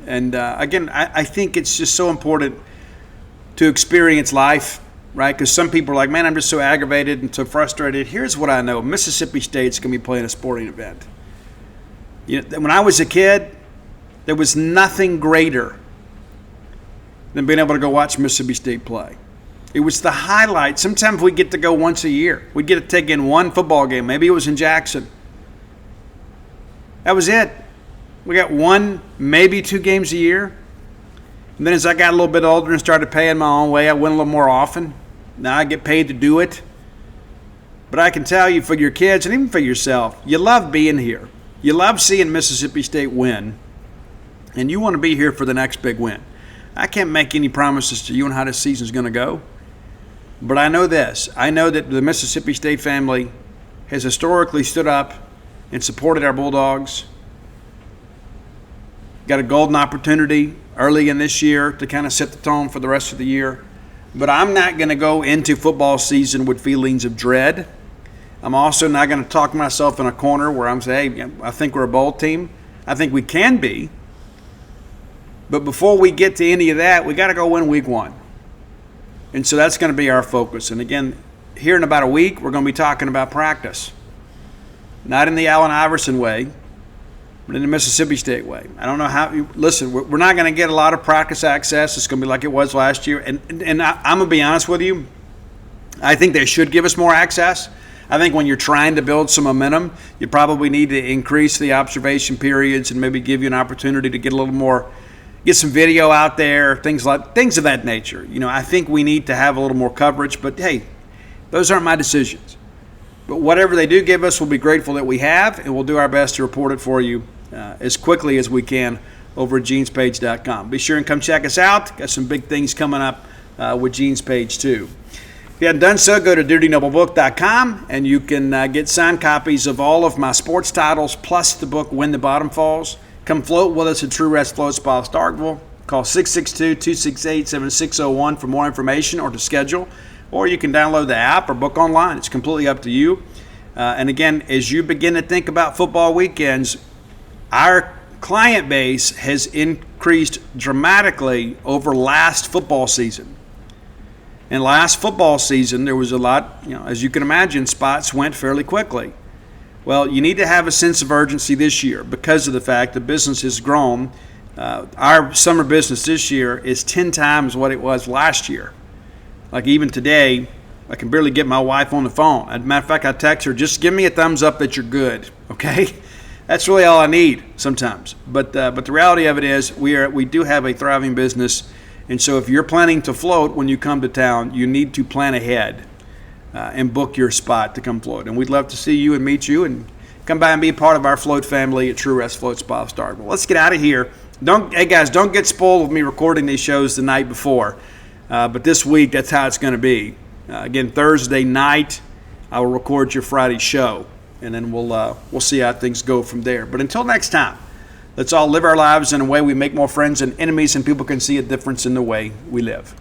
And, again, I think it's just so important to experience life, right? Because some people are like, man, I'm just so aggravated and so frustrated. Here's what I know. Mississippi State's going to be playing a sporting event. When I was a kid, there was nothing greater than being able to go watch Mississippi State play. It was the highlight. Sometimes we get to go once a year. We'd get to take in one football game. Maybe it was in Jackson. That was it. We got 1, maybe 2 games a year. And then as I got a little bit older and started paying my own way, I went a little more often. Now I get paid to do it. But I can tell you, for your kids and even for yourself, you love being here. You love seeing Mississippi State win. And you want to be here for the next big win. I can't make any promises to you on how this season's going to go. But I know this. I know that the Mississippi State family has historically stood up and supported our Bulldogs. Got a golden opportunity early in this year to kind of set the tone for the rest of the year. But I'm not going to go into football season with feelings of dread. I'm also not going to talk myself in a corner where I'm saying, hey, I think we're a bowl team. I think we can be. But before we get to any of that, we got to go win week 1. And so that's going to be our focus. And again, here in about a week, we're going to be talking about practice. Not in the Allen Iverson way, but in the Mississippi State way. I don't know how – listen, we're not going to get a lot of practice access. It's going to be like it was last year. And I'm going to be honest with you. I think they should give us more access. I think when you're trying to build some momentum, you probably need to increase the observation periods and maybe give you an opportunity to get a little more – get some video out there, things of that nature. I think we need to have a little more coverage, but hey, those aren't my decisions. But whatever they do give us, we'll be grateful that we have, and we'll do our best to report it for you as quickly as we can over at genespage.com. Be sure and come check us out. Got some big things coming up with Gene's Page too. If you haven't done so, go to DirtyNobleBook.com, and you can get signed copies of all of my sports titles, plus the book When the Bottom Falls. Come float with us at True Rest Float Spa Starkville. Call 662-268-7601 for more information or to schedule. or you can download the app or book online. It's completely up to you. And again, as you begin to think about football weekends, our client base has increased dramatically over last football season. In last football season, there was a lot, as you can imagine, spots went fairly quickly. Well, you need to have a sense of urgency this year because of the fact the business has grown. Our summer business this year is 10 times what it was last year. Like even today, I can barely get my wife on the phone. As a matter of fact, I text her, just give me a thumbs up that you're good, okay? That's really all I need sometimes. But the reality of it is we do have a thriving business. And so if you're planning to float when you come to town, you need to plan ahead and book your spot to come float. And we'd love to see you and meet you and come by and be a part of our float family at True Rest Float Spa of Starkville. Let's get out of here. Hey guys, don't get spoiled with me recording these shows the night before. But this week, that's how it's going to be. Again, Thursday night, I will record your Friday show. And then we'll see how things go from there. But until next time, let's all live our lives in a way we make more friends and enemies, and people can see a difference in the way we live.